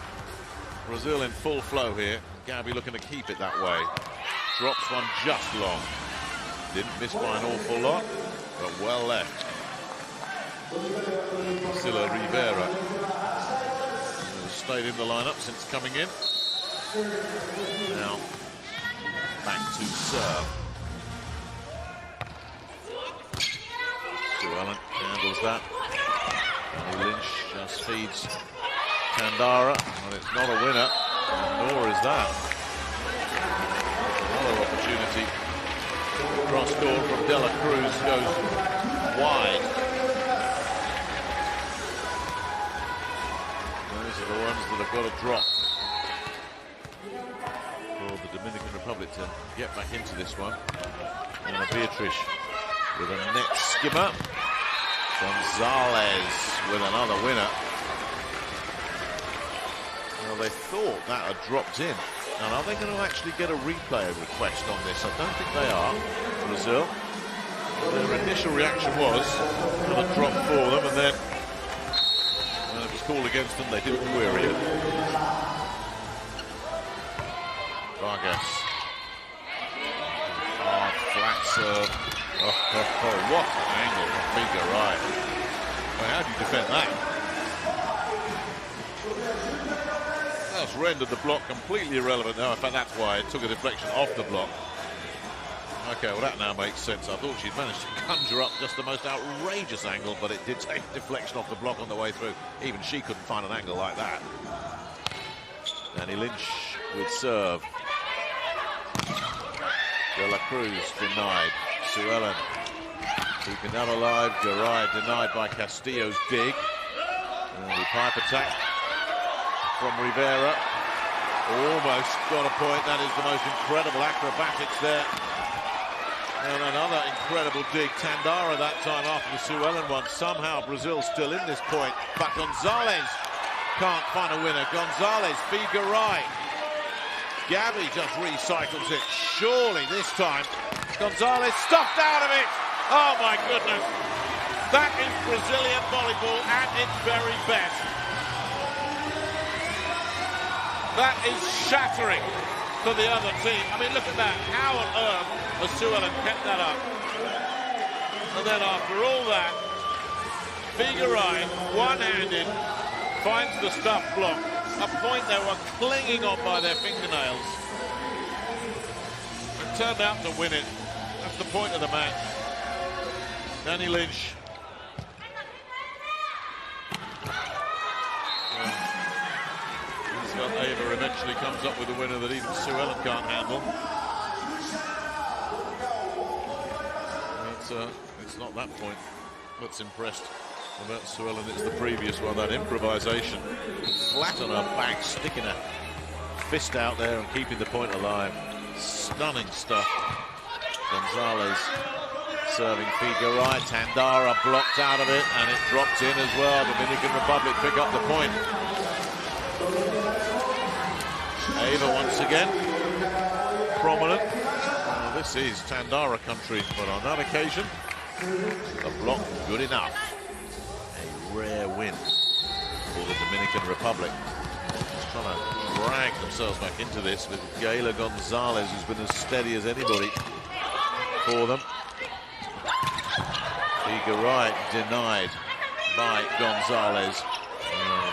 Brazil in full flow here. Gabby looking to keep it that way. Drops one just long. Didn't miss by an awful lot, but well left. Silla Rivera stayed in the lineup since coming in. Now back to serve. Sue Ellen handles that. feeds Tandara, and it's not a winner, nor is that. Another opportunity. Cross court from De La Cruz goes wide. Those are the ones that have got to drop for the Dominican Republic to get back into this one. And Beatrice with a net skimmer. Gonzalez with another winner. Well, they thought that had dropped in. And are they going to actually get a replay request on this? I don't think they are, Brazil. Their initial reaction was that it dropped for them, and then when it was called against them, they didn't query it. Vargas. Hard, flat serve. Oh, what an angle from Figueroa. Well, how do you defend that? That's rendered the block completely irrelevant now. In fact, that's why it took a deflection off the block. Okay, well, that now makes sense. I thought she'd managed to conjure up just the most outrageous angle, but it did take a deflection off the block on the way through. Even she couldn't find an angle like that. Danny Lynch with serve. De La Cruz denied. Suellen keeping that alive. Garay denied by Castillo's dig. And the pipe attack from Rivera. Almost got a point. That is the most incredible acrobatics there. And another incredible dig. Tandara that time after the Suellen one. Somehow Brazil still in this point. But Gonzalez can't find a winner. Gonzalez, Figueroa. Gabby just recycles it. Surely this time Gonzalez stuffed out of it. Oh my goodness. That is Brazilian volleyball at its very best. That is shattering for the other team. I mean, look at that. How on earth has Suellen kept that up? And then after all that, Figueroa, one-handed, finds the stuff block. A point they were clinging on by their fingernails. It turned out to win it. That's the point of the match. Danny Lynch. Ava eventually comes up with a winner that even Suellen can't handle. It's not that point that's impressed about Suellen, it's the previous one, that improvisation. Flat on her back, sticking a fist out there and keeping the point alive. Stunning stuff. Gonzalez serving Figueroa. Tandara blocked out of it, and it dropped in as well. Dominican Republic pick up the point. Ava once again prominent. This is Tandara country, but on that occasion, the block good enough. A rare win for the Dominican Republic. Just trying to drag themselves back into this with Gayla Gonzalez, who's been as steady as anybody for them. Figueroa denied by Gonzalez.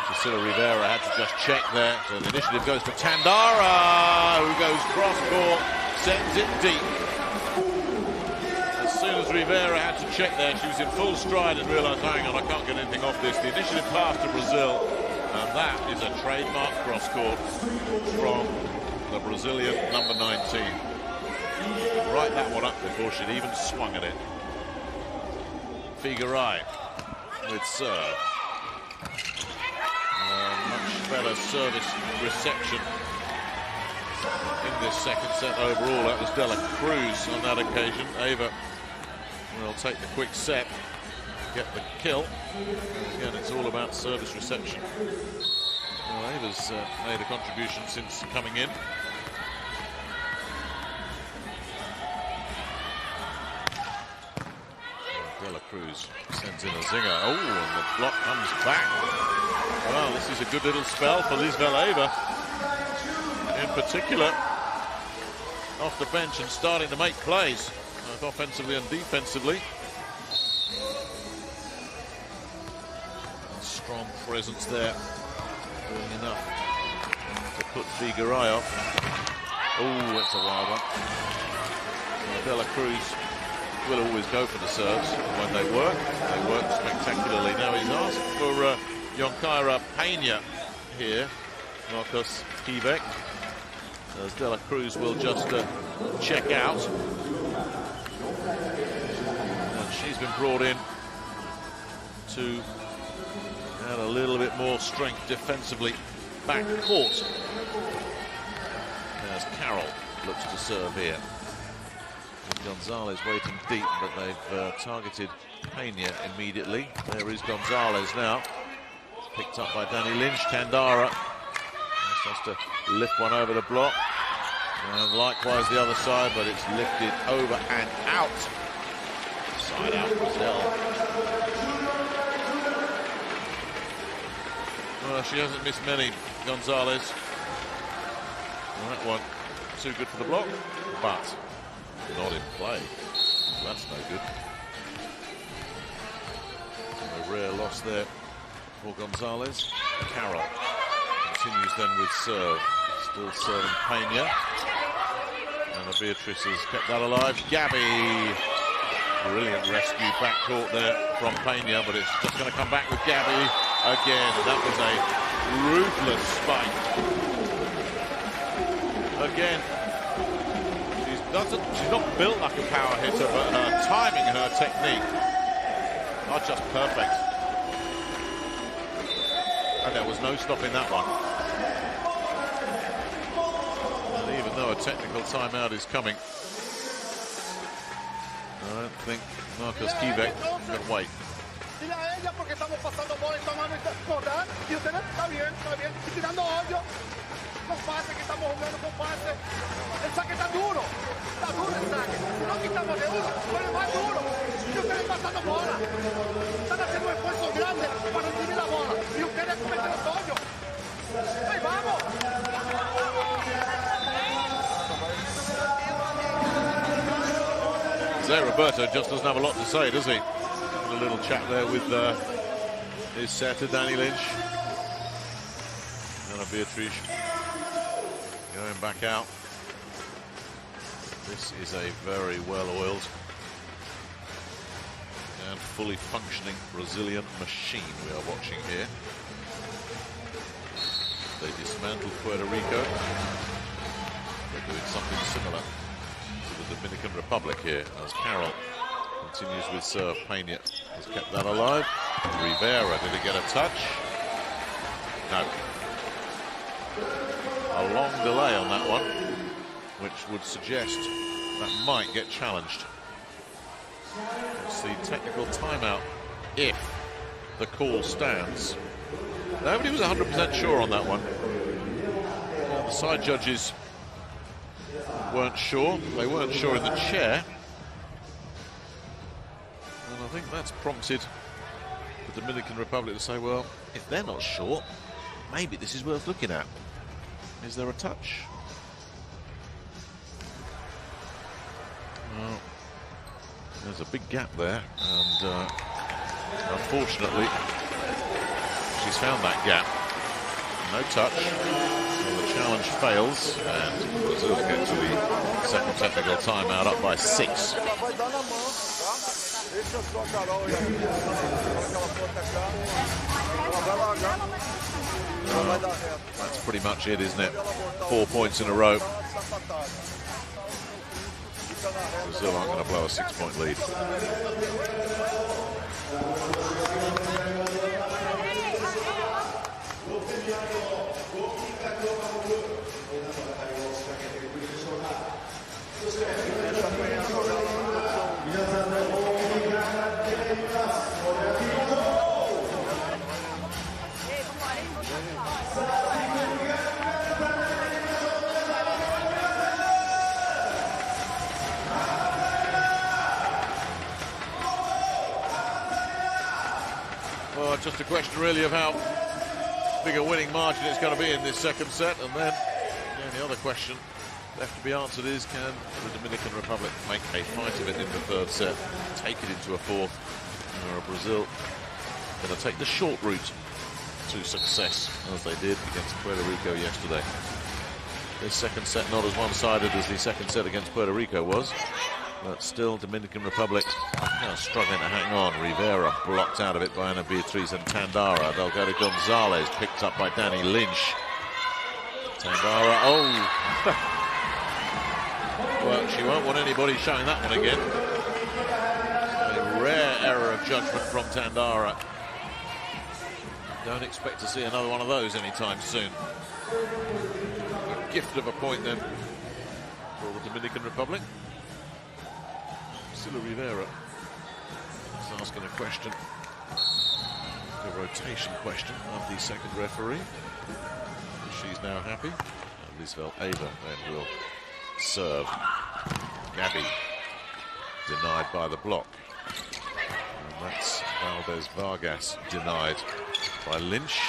Priscilla Rivera had to just check there. So the initiative goes to Tandara, who goes cross-court, sends it deep. As soon as Rivera had to check there, she was in full stride and realised, hang on, I can't get anything off this. The initiative passed to Brazil, and that is a trademark cross-court from the Brazilian number 19. Right that one up before she'd even swung at it. Figueroa with serve. Much better service reception in this second set overall. That was De La Cruz on that occasion. Ava will take the quick set, get the kill. Again, it's all about service reception. Well, Ava's made a contribution since coming in. De La Cruz sends in a zinger. Oh, and the block comes back. Well, this is a good little spell for Lisbeth Ava. In particular, off the bench and starting to make plays, both offensively and defensively. And strong presence there, doing enough to put Figueroa off. Oh, that's a wild one. De La Cruz will always go for the serves when they work. They work spectacularly. Now he's asked for Yonkira Pena here, Marcos Kivek, as De La Cruz will just check out. And she's been brought in to add a little bit more strength defensively back court. As Carroll looks to serve here. Gonzalez waiting deep, but they've targeted Pena immediately. There is Gonzalez now. Picked up by Danny Lynch. Tandara just has to lift one over the block. And likewise the other side, but it's lifted over and out. Side out Brazil. Well, she hasn't missed many, Gonzalez. And that one too good for the block, but not in play. That's no good. A rare loss there for Gonzalez. Carroll continues then with serve. Still serving Pena. And Beatrice has kept that alive. Gabby. Brilliant rescue backcourt there from Pena, but it's just going to come back with Gabby again. That was a ruthless spike. Again. She's not built like a power hitter, but her timing and her technique are just perfect. And there was no stopping that one. And even though a technical timeout is coming, I don't think Marcos Kivek can wait. Con pase, que estamos jugando con pase. El saque está duro el saque. No quitamos de uno, pero es más duro. Y ustedes pasando bola. Están haciendo un esfuerzo grande para recibir la bola. Y ustedes cometen los hoyos. ¡Ahí vamos! José Roberto just doesn't have a lot to say, does he? Having a little chat there with his setter, Danny Lynch. And Beatrice going back out. This is a very well-oiled and fully functioning Brazilian machine we are watching here. They dismantled Puerto Rico. They're doing something similar to the Dominican Republic here as Carroll continues with serve. Pena has kept that alive. Rivera, did he get a touch? No. A long delay on that one, which would suggest that might get challenged. It's the technical timeout if the call stands. Nobody was 100% sure on that one. The side judges weren't sure. They weren't sure in the chair. And I think that's prompted the Dominican Republic to say, well, if they're not sure, maybe this is worth looking at. Is there a touch? Well, there's a big gap there, and unfortunately, she's found that gap. No touch, so the challenge fails, and Brazil get to the second technical timeout up by 6. That's pretty much it, isn't it? 4 points in a row. Brazil aren't going to blow a 6-point lead. Well, just a question really of how big a winning margin it's going to be in this second set, and then the other question left to be answered is, can the Dominican Republic make a fight of it in the third set, take it into a fourth, or are Brazil going to take the short route to success as they did against Puerto Rico yesterday? This second set not as one-sided as the second set against Puerto Rico was. But still, Dominican Republic struggling to hang on. Rivera blocked out of it by Ana Beatriz and Tandara. Delgado Gonzalez picked up by Danny Lynch. Tandara, well, she won't want anybody showing that one again. A rare error of judgment from Tandara. Don't expect to see another one of those anytime soon. A gift of a point then for the Dominican Republic. Sila Rivera is asking a question, a rotation question of the second referee. She's now happy. Lisvel Ava then will serve. Gabby denied by the block. And that's Valdez Vargas denied by Lynch.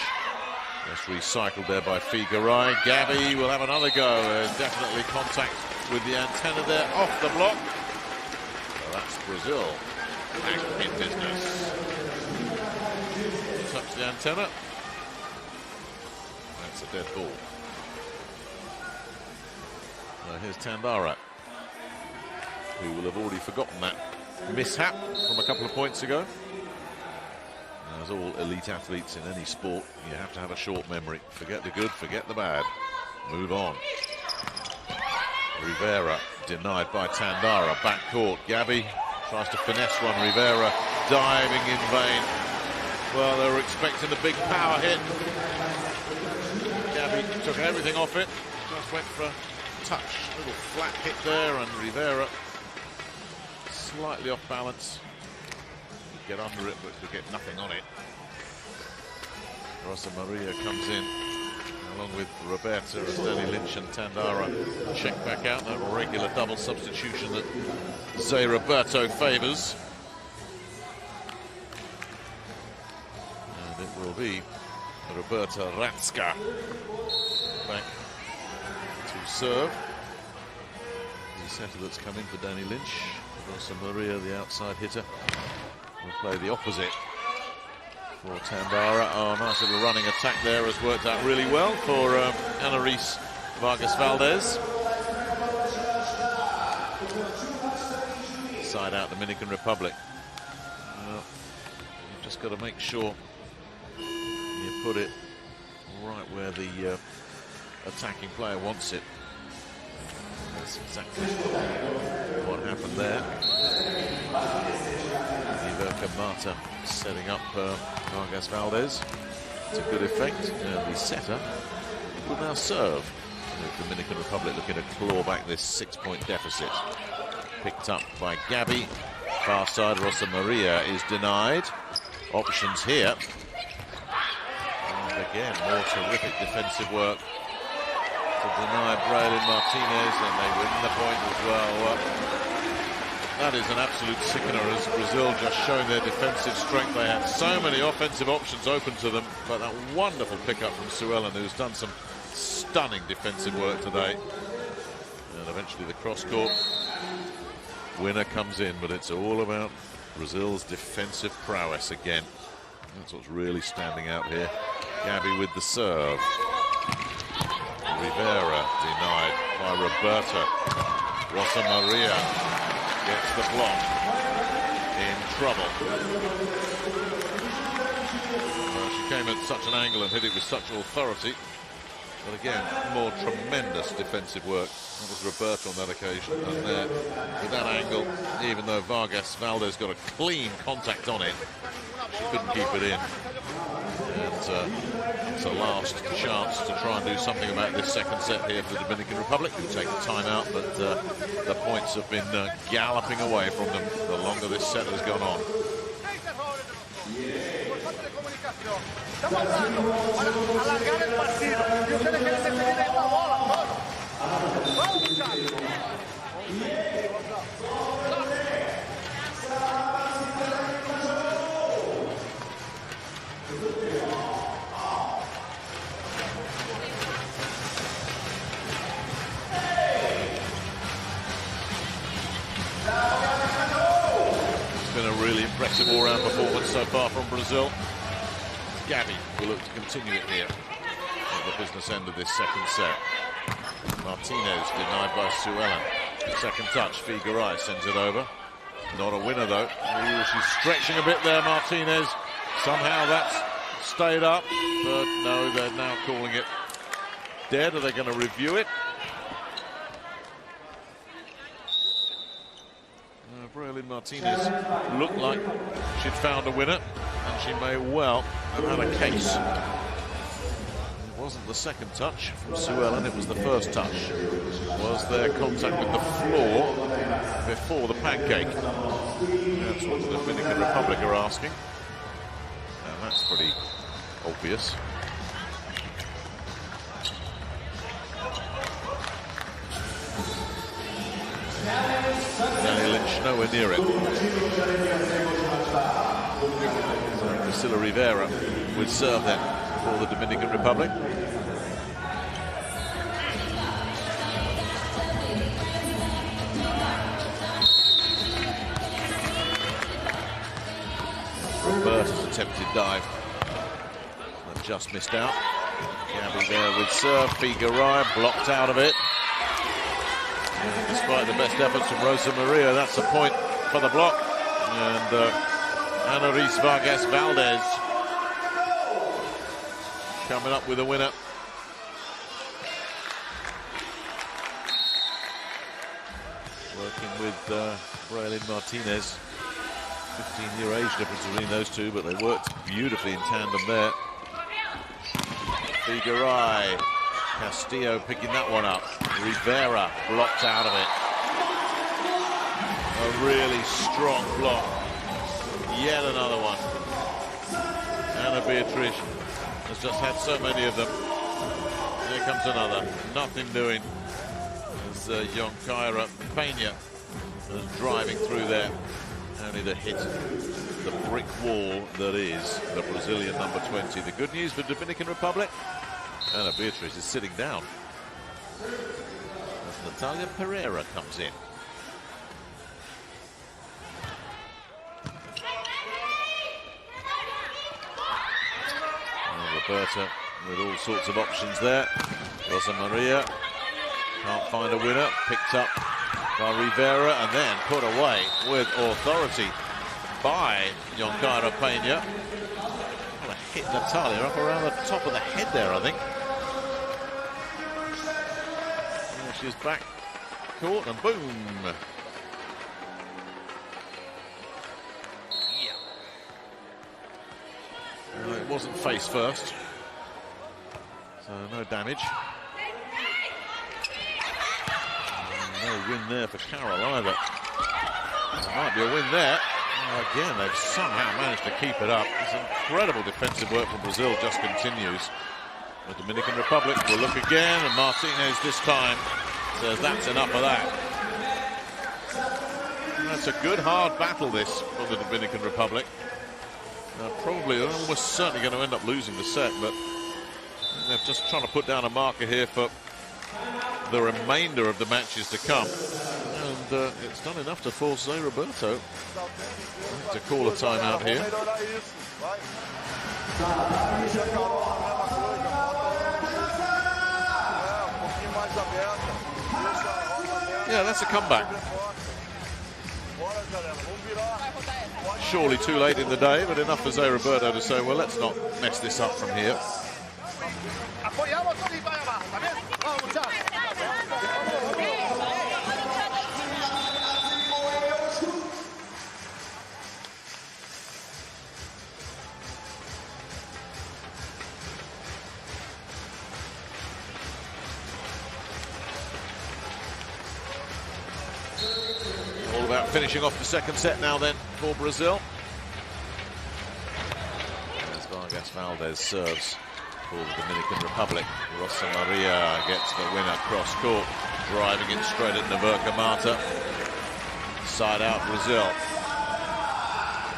Just recycled there by Figueroa. Gabby will have another go. There's definitely contact with the antenna there off the block. That's Brazil back in business. Touch the antenna. That's a dead ball. Now here's Tandara, who will have already forgotten that mishap from a couple of points ago. As all elite athletes in any sport, you have to have a short memory. Forget the good, forget the bad. Move on. Rivera denied by Tandara. Back court. Gabby tries to finesse one. Rivera diving in vain. Well, they were expecting the big power hit. Gabby took everything off it. Just went for a touch. Little flat hit there, and Rivera slightly off balance. Could get under it, but could get nothing on it. Rosa Maria comes in, along with Roberta and Danny Lynch and Tandara. Check back out, that regular double substitution that José Roberto favours. And it will be Roberta Ratska back to serve. The setter that's come in for Danny Lynch. Rosa Maria, the outside hitter, will play the opposite for Tandara. Oh, nice little running attack there has worked out really well for Anaris Vargas Valdez. Side out Dominican Republic. Well, you've just got to make sure you put it right where the attacking player wants it. That's exactly what happened there. Iverka Mata setting up Vargas Valdez to good effect. And the setter will now serve. The Dominican Republic looking to claw back this 6-point deficit. Picked up by Gabby. Far side, Rosa Maria is denied. Options here. And again, more terrific defensive work to deny Braylin Martinez, and they win the point as well. That is an absolute sickener, as Brazil just showing their defensive strength. They had so many offensive options open to them, but that wonderful pickup from Suellen, who's done some stunning defensive work today. And eventually the cross-court winner comes in, but it's all about Brazil's defensive prowess again. That's what's really standing out here. Gabby with the serve. Rivera denied by Roberta. Rosa Maria gets the block. In trouble. Well, she came at such an angle and hit it with such authority. But again, more tremendous defensive work. That was Roberta on that occasion. And there, with that angle, even though Vargas Valdez got a clean contact on it, she couldn't keep it in. And it's a last chance to try and do something about this second set here for the Dominican Republic, who take the time out, but the points have been galloping away from them the longer this set has gone on. Estamos hablando para alargar el partido y ustedes quieren definir en la bola, todo. Vamos, muchachos. It's been a really impressive all-round performance so far from Brazil. Gabby will look to continue it here at the business end of this second set. Martinez denied by Suellen. Second touch, Figueroa sends it over. Not a winner though. Ooh, she's stretching a bit there, Martinez. Somehow that's stayed up, but no, they're now calling it dead. Are they going to review it? Braylin Martinez looked like she'd found a winner, and she may well have had a case. It wasn't the second touch from Sue Ellen, it was the first touch. Was there contact with the floor before the pancake? That's what the Dominican Republic are asking. And that's pretty obvious. Danny Lynch nowhere near it. So Priscilla Rivera would serve then for the Dominican Republic. Roberta's attempted dive that just missed out. Gabby there with serve. Figueroa blocked out of it. Despite the best efforts from Rosa Maria, that's a point for the block. And Ana Reis Vargas Valdez coming up with a winner. Working with Braylin Martinez. 15-year age difference between those two, but they worked beautifully in tandem there. Figueroa. Castillo picking that one up. Rivera blocked out of it. A really strong block. Yet another one. Ana Beatriz has just had so many of them. Here comes another. Nothing doing. As Yonkaira Pena is driving through there. Only to hit the brick wall that is the Brazilian number 20. The good news for the Dominican Republic, Ana Beatriz is sitting down as Natalia Pereira comes in. And Roberta with all sorts of options there. Rosa Maria can't find a winner. Picked up by Rivera and then put away with authority by Yonkaira Pena. Well, hit Natalia up around the top of the head there, I think. And she's back court and boom. Yeah. It wasn't face first, so no damage. No win there for Carol either. There might be a win there. Again, they've somehow managed to keep it up. This incredible defensive work from Brazil just continues. The Dominican Republic will look again, and Martinez this time says that's enough of that. And that's a good, hard battle, this, for the Dominican Republic. Probably, almost certainly going to end up losing the set, but they're just trying to put down a marker here for the remainder of the matches to come, and it's done enough to force José Roberto to call a timeout here. Yeah, that's a comeback. Surely too late in the day, but enough for José Roberto to say, well, let's not mess this up from here. All about finishing off the second set now then for Brazil. As Vargas Valdez serves for the Dominican Republic. Rosa Maria gets the winner cross court, driving it straight at Navarca Mata. Side out Brazil.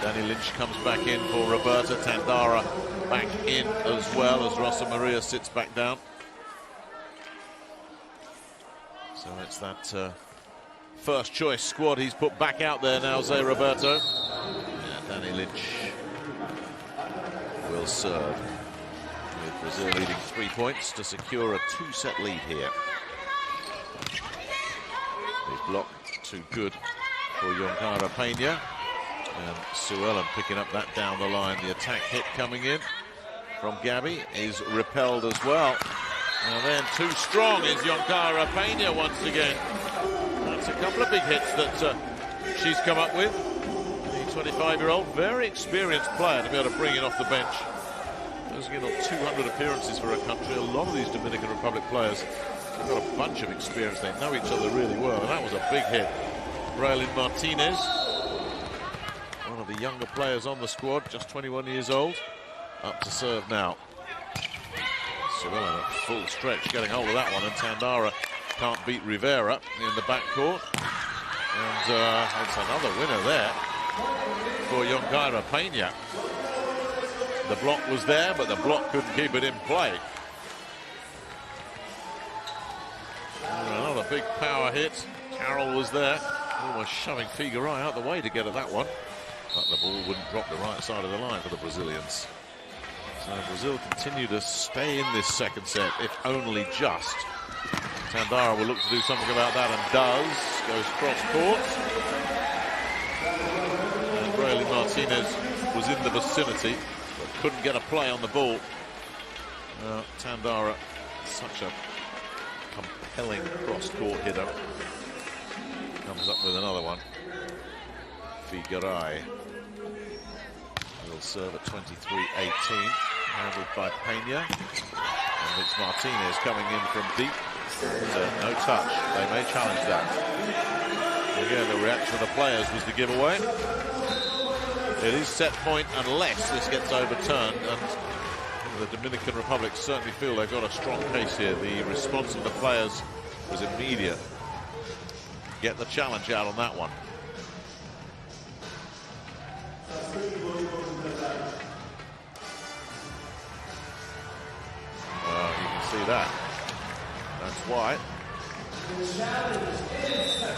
Danny Lynch comes back in for Roberta. Tandara back in as well as Rosa Maria sits back down. So it's that first choice squad he's put back out there now, José Roberto. Yeah, Danny Lynch will serve, with Brazil leading 3 points to secure a 2-set lead here. His block too good for Yonkara Pena. And Suellen picking up that down the line. The attack hit coming in from Gabby is repelled as well. And then too strong is Yonkara Pena once again. That's a couple of big hits that she's come up with. The 25-year-old, very experienced player to be able to bring it off the bench. There's you know 200 appearances for her country. A lot of these Dominican Republic players have got a bunch of experience. They know each other really well. And that was a big hit. Braylin Martinez, one of the younger players on the squad, just 21 years old, up to serve now. Suellen at full stretch, getting hold of that one, and Tandara can't beat Rivera in the backcourt. And it's another winner there for Yonkara Pena. The block was there, but the block couldn't keep it in play. And another big power hit. Carroll was there, almost shoving Figueroa out the way to get at that one. But the ball wouldn't drop the right side of the line for the Brazilians. So Brazil continue to stay in this second set, if only just. Tandara will look to do something about that and does. Goes cross court. And Braylin Martinez was in the vicinity, but couldn't get a play on the ball. Tandara, such a compelling cross court hitter. Comes up with another one. Figueroa will serve at 23-18, handled by Pena. And it's Martinez coming in from deep. No touch. They may challenge that. Again, the reaction of the players was the giveaway. It is set point unless this gets overturned, and the Dominican Republic certainly feel they've got a strong case here. The response of the players was immediate. Get the challenge out on that one. You can see that. That's why.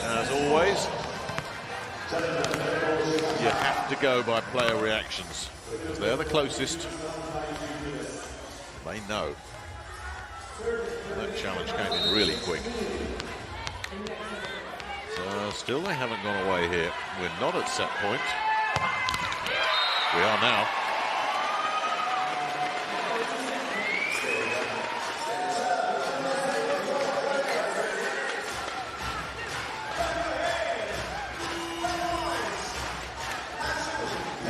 As always, you have to go by player reactions, because they're the closest. They know. That challenge came in really quick. So still they haven't gone away here. We're not at set point. We are now.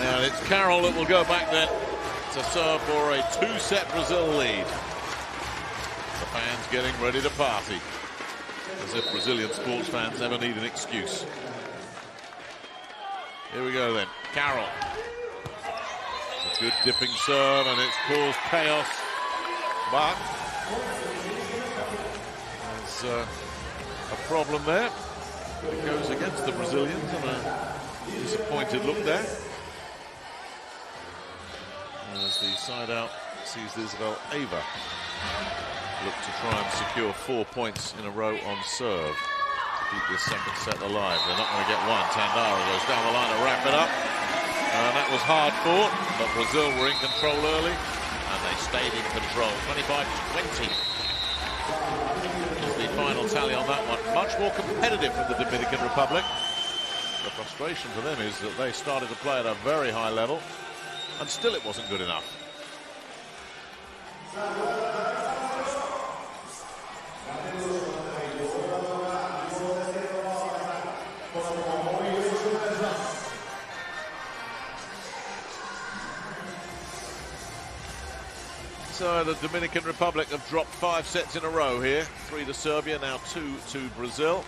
And it's Carroll that will go back then to serve for a two-set Brazil lead. The fans getting ready to party, as if Brazilian sports fans ever need an excuse. Here we go then. Carroll. A good dipping serve, and it's caused chaos. But there's a problem there. It goes against the Brazilians, and a disappointed look there. As the side out sees Isabel Ava look to try and secure 4 points in a row on serve to keep this second set alive. They're not going to get one. Tandara goes down the line to wrap it up. And that was hard fought, but Brazil were in control early, and they stayed in control. 25-20 is the final tally on that one. Much more competitive for the Dominican Republic. The frustration for them is that they started to play at a very high level, and still it wasn't good enough. So the Dominican Republic have dropped 5 sets in a row here. 3 to Serbia, now 2 to Brazil.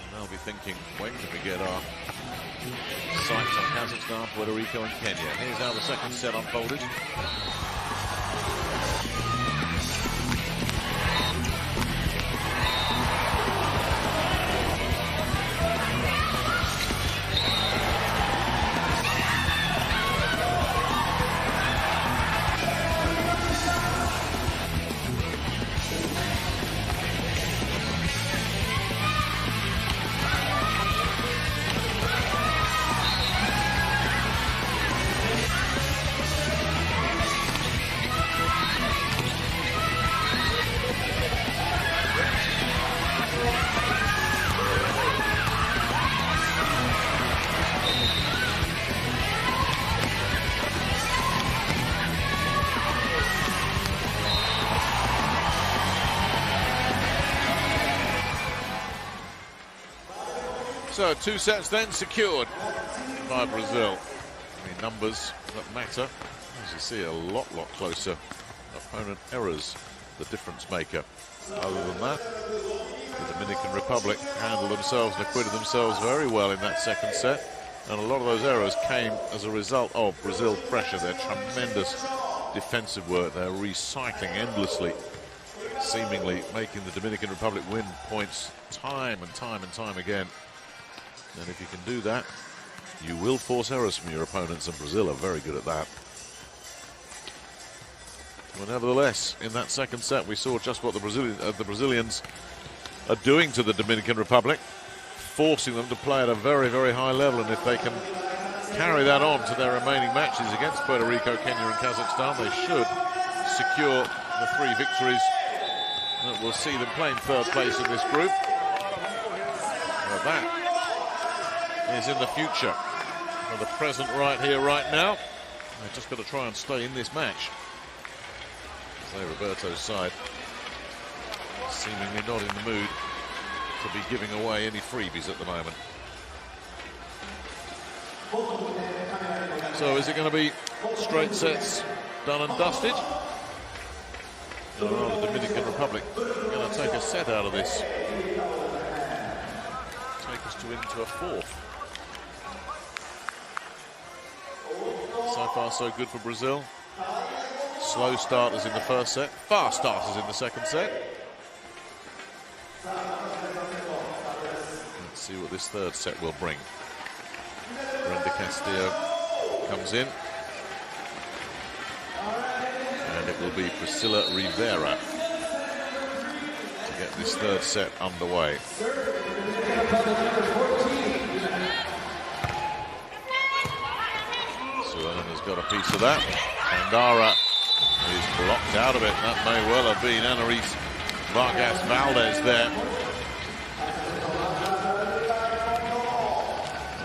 And they'll be thinking, when can we get our sights on Kazakhstan, Puerto Rico and Kenya? Here's how the second set unfolded. So 2 sets then secured by Brazil. The numbers that matter, as you see, a lot closer. Opponent errors, the difference maker. Other than that, the Dominican Republic handled themselves and acquitted themselves very well in that second set. And a lot of those errors came as a result of Brazil pressure, their tremendous defensive work. They're recycling endlessly, seemingly making the Dominican Republic win points time and time again. And if you can do that, you will force errors from your opponents, and Brazil are very good at that. But nevertheless, in that second set, we saw just what the Brazilians are doing to the Dominican Republic, forcing them to play at a very high level. And if they can carry that on to their remaining matches against Puerto Rico, Kenya and Kazakhstan, they should secure the 3 victories that will see them playing third place in this group. Well, that is in the future. For the present, right here, right now, they've just got to try and stay in this match. José Roberto's side seemingly not in the mood to be giving away any freebies at the moment. So is it going to be straight sets, done and dusted? Or are the Dominican Republic going to take a set out of this? Take us into a 4th. So far so good for Brazil. Slow starters in the first set, fast starters in the second set. Let's see what this third set will bring. Brenda Castillo comes in. And it will be Priscilla Rivera to get this third set underway. Suellen has got a piece of that. Andara is blocked out of it. That may well have been Anaís Vargas Valdez there.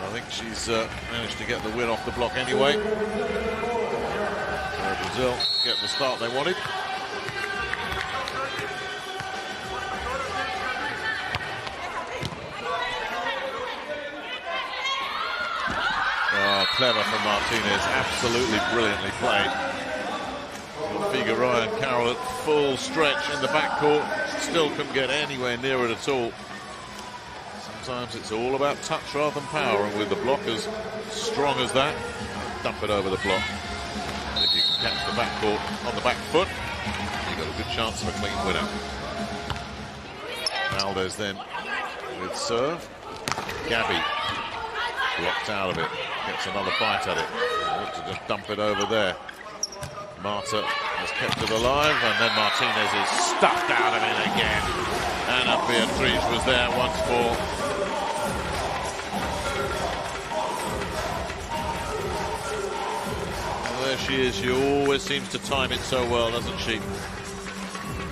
I think she's managed to get the win off the block anyway. Brazil get the start they wanted. Oh, clever from Martinez, absolutely brilliantly played. Figueroa and Carroll at full stretch in the backcourt, still couldn't get anywhere near it at all. Sometimes it's all about touch rather than power, and with the block as strong as that, dump it over the block. And if you can catch the backcourt on the back foot, you've got a good chance of a clean winner. Valdez then with serve. Gabby blocked out of it, gets another bite at it. Looks to just dump it over there. Marta has kept it alive, and then Martinez is stuffed out of it again. Ana Beatriz was there once more. Well, there she is. She always seems to time it so well, doesn't she?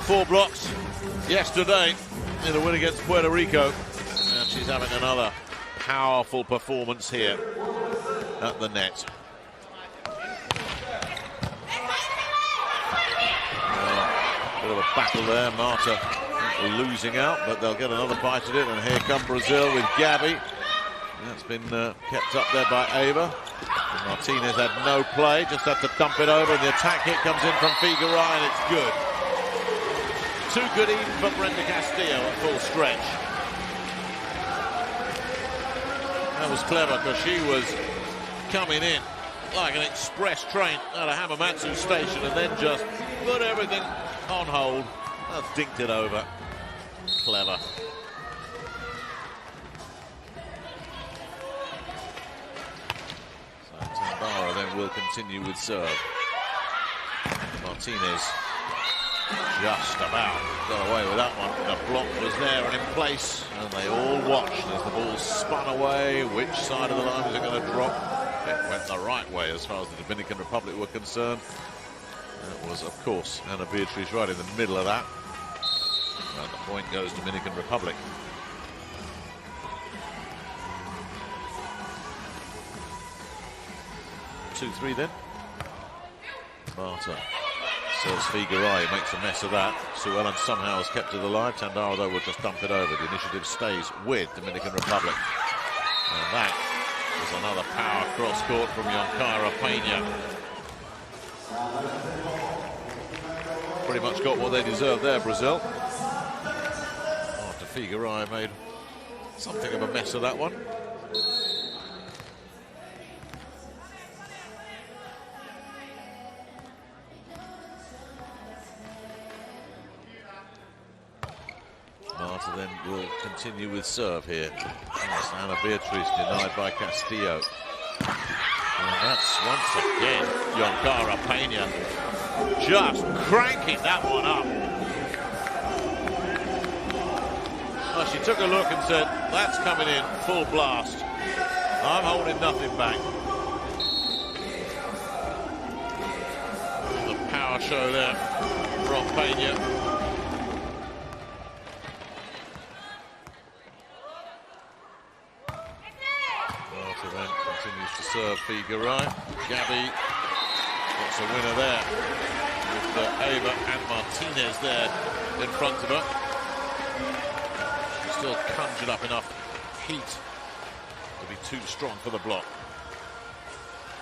4 blocks yesterday in the win against Puerto Rico, and she's having another powerful performance here at the net. Bit of a battle there, Marta losing out, but they'll get another bite at it, and here come Brazil with Gabby. That's been kept up there by Ava. And Martinez had no play, just had to dump it over, and the attack hit comes in from Figueroa, and it's good. Too good even for Brenda Castillo at full stretch. That was clever, because she was coming in like an express train out of Hamamatsu station, and then just put everything on hold. That's dinked it over. Clever. So Tambara then will continue with serve. Martinez just about got away with that one. The block was there and in place, and they all watched as the ball spun away. Which side of the line was it going to drop? It went the right way as far as the Dominican Republic were concerned. That was, of course, Ana Beatriz right in the middle of that. And the point goes Dominican Republic. Two, 3 then. Marta serves Figueroa, he makes a mess of that. Suellen somehow has kept it alive. Tandara, though, will just dump it over. The initiative stays with Dominican Republic. And that is another power cross-court from Yonkara Pena. Pretty much got what they deserved there, Brazil. After Figueiredo made something of a mess of that one. Marta then will continue with serve here. That's Ana Beatriz denied by Castillo. And that's once again Yonkara Pena just cranking that one up. Well, she took a look and said, that's coming in full blast. I'm holding nothing back. The power show there from Pena. Then continues to serve Figueiredo. Gabby gets a winner there with Ava and Martinez there in front of her. She still conjured up enough heat to be too strong for the block.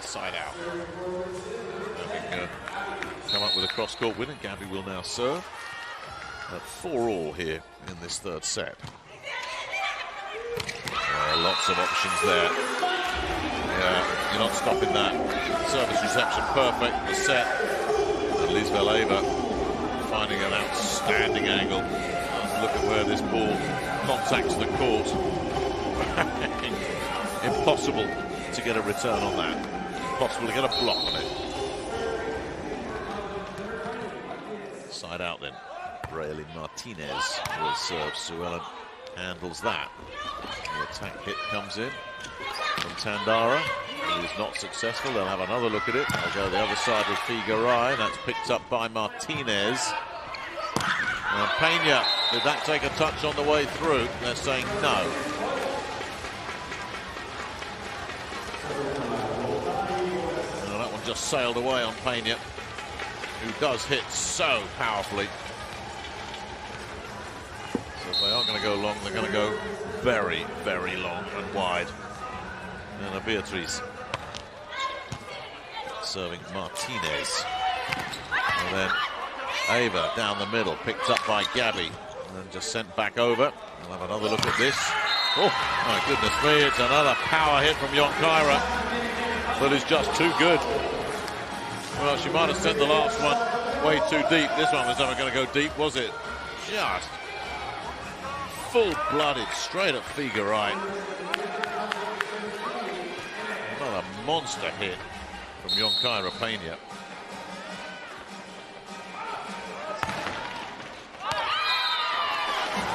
Side out. Having come up with a cross-court winner, Gabby will now serve at 4-all here in this third set. Lots of options there. Yeah, you're not stopping that. Service reception perfect. The set. And Lisbeth Eva finding an outstanding angle. Look at where this ball contacts the court. Impossible to get a return on that. Impossible to get a block on it. Side out then. Braylin Martinez will serve. Sue Ellen handles that. The attack hit comes in from Tandara. It is not successful. They'll have another look at it. They'll go the other side with Figueiredo. That's picked up by Martinez. And Pena, did that take a touch on the way through? They're saying no. And that one just sailed away on Pena, who does hit so powerfully. So if they are going to go long, they're going to go very, very long and wide. And Beatriz serving Martinez. And then Ava down the middle, picked up by Gabby, and then just sent back over. We'll have another look at this. Oh, my goodness me, it's another power hit from Yonkara, but it's just too good. Well, she might have sent the last one way too deep. This one was never going to go deep, was it? Just full-blooded, straight at Figueiredo. Another monster hit from Yonkara Pena.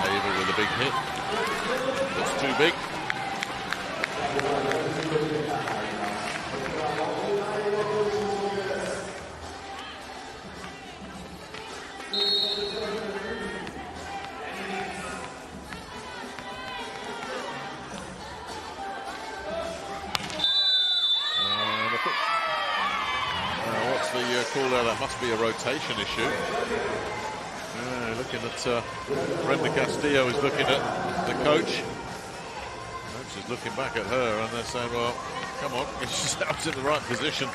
Ava with a big hit. That's too big. What's the call there? That must be a rotation issue. Looking at Brenda Castillo is looking at the coach. The coach is looking back at her and they're saying, well, come on, she's out in the right position.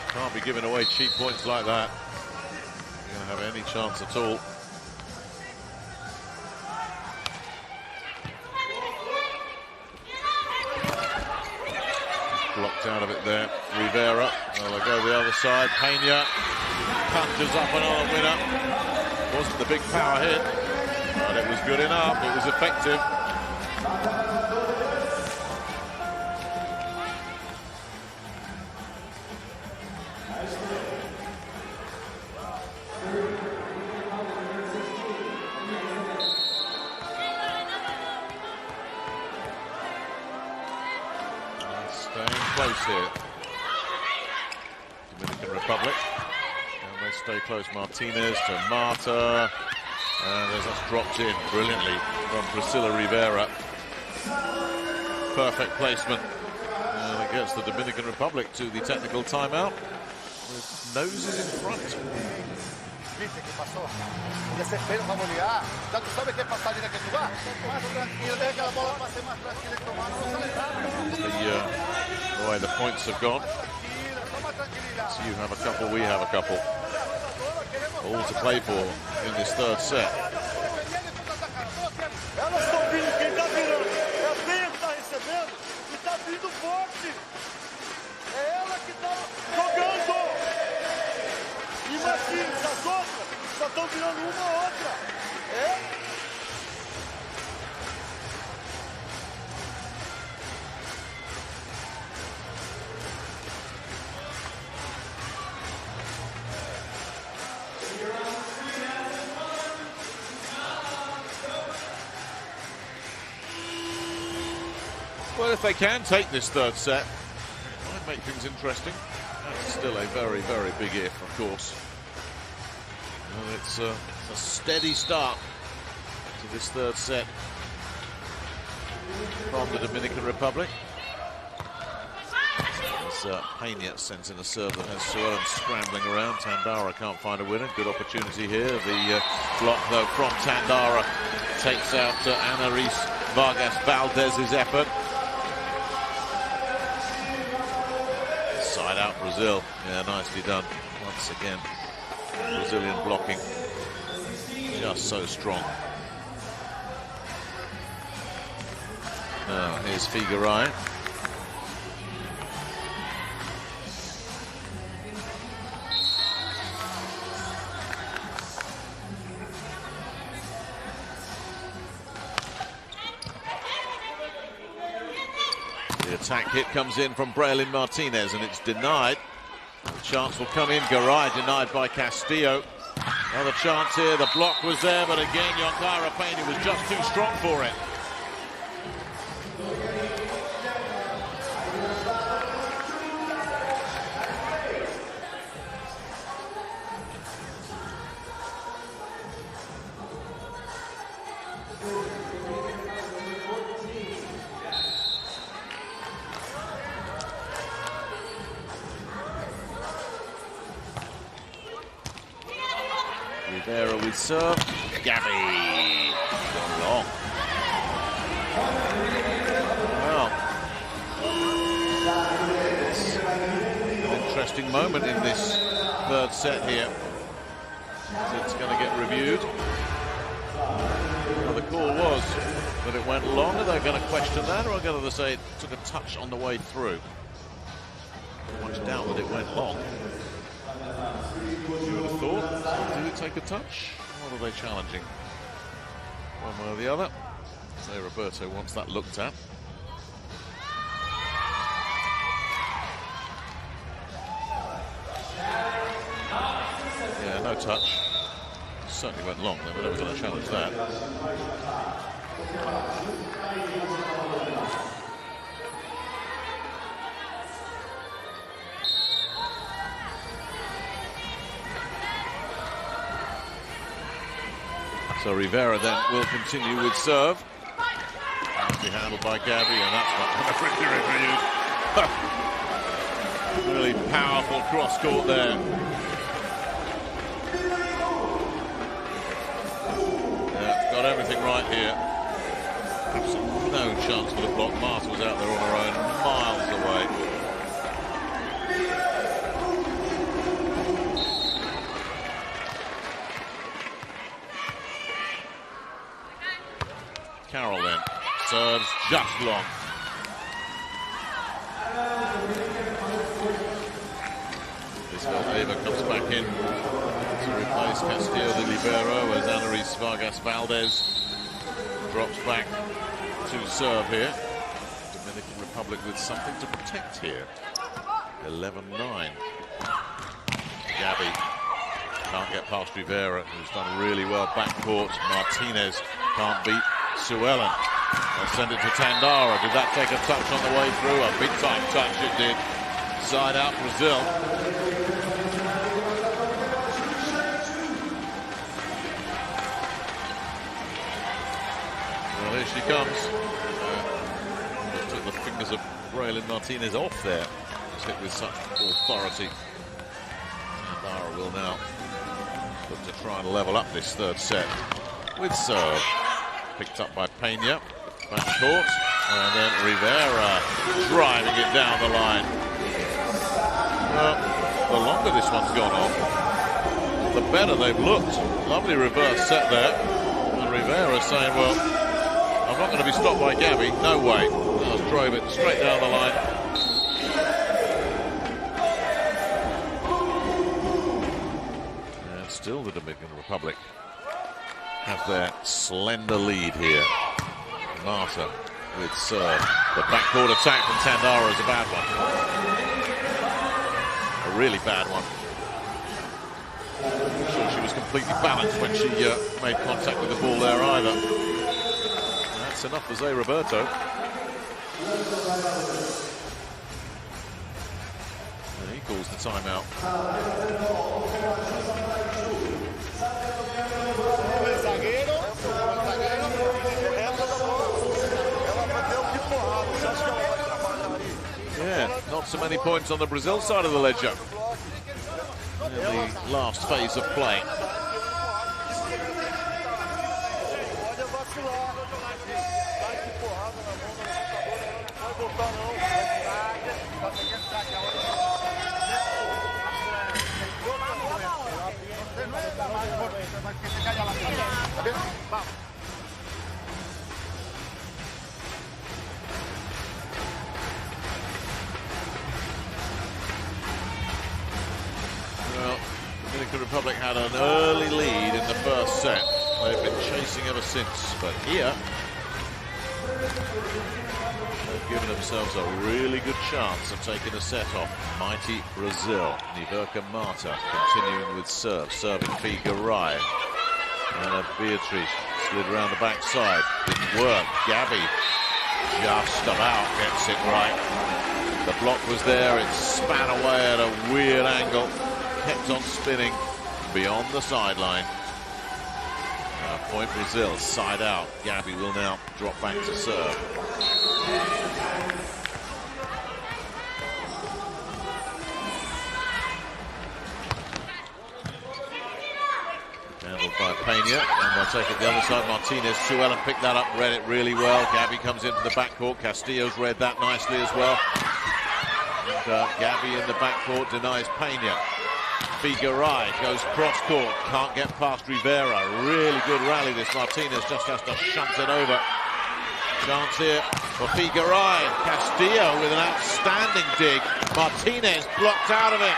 Can't be giving away cheap points like that. You're going to have any chance at all. Blocked out of it there. Rivera. Well, they'll go the other side. Pena punches up another winner. Wasn't the big power hit, but it was good enough. It was effective. Staying close here. Dominican Republic. And they stay close. Martinez to Marta. And that's dropped in brilliantly from Priscilla Rivera. Perfect placement. And it gets the Dominican Republic to the technical timeout with noses in front. viste que pasó. Desespero para volear. Ya tú sabes qué pasadita que tú vas. Más tranquilo, deja que la bola pase más tranquila en tu mano. No sale rápido. The way the points have gone. So you have a couple, we have a couple. All to play for in this third set. Elas estão vindo, quem está virando é a Penha que está recebendo e está vindo forte. É ela que está jogando. Imagine, as outras só estão virando uma a outra. É. Well, if they can take this third set, it might make things interesting. That's still a very, very big if, of course. Well, it's a steady start to this third set from the Dominican Republic. As Peña sends in a serve that has Suellen scrambling around. Tandara can't find a winner. Good opportunity here. The block, though, from Tandara takes out Ana Vargas Valdez's effort. Side out Brazil. Yeah, nicely done. Once again, Brazilian blocking just so strong. Now here's Figueiredo. The attack hit comes in from Braylin Martinez and it's denied. The chance will come in. Garay denied by Castillo. Another chance here. The block was there, but again, Yonkara Peña was just too strong for it. Rivera with serve. Gabby. Gone long. Well, it's an interesting moment in this third set here. It's going to get reviewed. Well, the call was that it went long. Are they going to question that, or are they going to say it took a touch on the way through? Much doubt that it went long. You would have thought. Did it take a touch? What are they challenging? One way or the other. José Roberto wants that looked at. Yeah, no touch. Certainly went long. They were never going to challenge that. So Rivera then will continue with serve. Nicely handled by Gabby, and that's not going to be reviewed. Really powerful cross court there. Yeah, got everything right here. Absolutely no chance for the block. Marta was out there on her own, miles away. Carroll then serves just long. Eva comes back in to replace Castillo de Libero as Ana Vargas Valdez drops back to serve here. Dominican Republic with something to protect here. 11-9. Gabby can't get past Rivera, who's done really well backcourt. Martinez can't beat Suellen. They'll send it to Tandara. Did that take a touch on the way through? A big time touch it did. Side out Brazil. Well, here she comes. Took the fingers of Braylin Martinez off there. Just hit with such authority. Tandara will now look to try and level up this third set with serve. Picked up by Pena, back court, and then Rivera driving it down the line. The longer this one's gone on, the better they've looked. Lovely reverse set there. And Rivera saying, well, I'm not going to be stopped by Gabby. No way. Just drove it straight down the line. And still the Dominican Republic have their slender lead here. Marta with serve. The backcourt attack from Tandara is a bad one. A really bad one. I'm sure she was completely balanced when she made contact with the ball there either. That's enough for José Roberto. And he calls the timeout. Yeah, not so many points on the Brazil side of the ledger in the last phase of play. Well, Dominican Republic had an early lead in the first set. They've been chasing ever since, but here they've given themselves a really good chance of taking a set off. Mighty Brazil. Niverka Marta continuing with serve. Serving Figueroa. And Beatriz slid around the backside. Didn't work. Gabby just about gets it right. The block was there. It span away at a weird angle. Kept on spinning beyond the sideline. Point Brazil, side out. Gabby will now drop back to serve. Handled by Pena, and they'll take it the other side. Martinez too well and picked that up, read it really well. Gabby comes into the backcourt. Castillo's read that nicely as well. And Gabby in the backcourt denies Pena. Figueroa goes cross-court, can't get past Rivera. Really good rally this. Martinez just has to shunt it over. Chance here for Figueroa. Castillo with an outstanding dig. Martinez blocked out of it,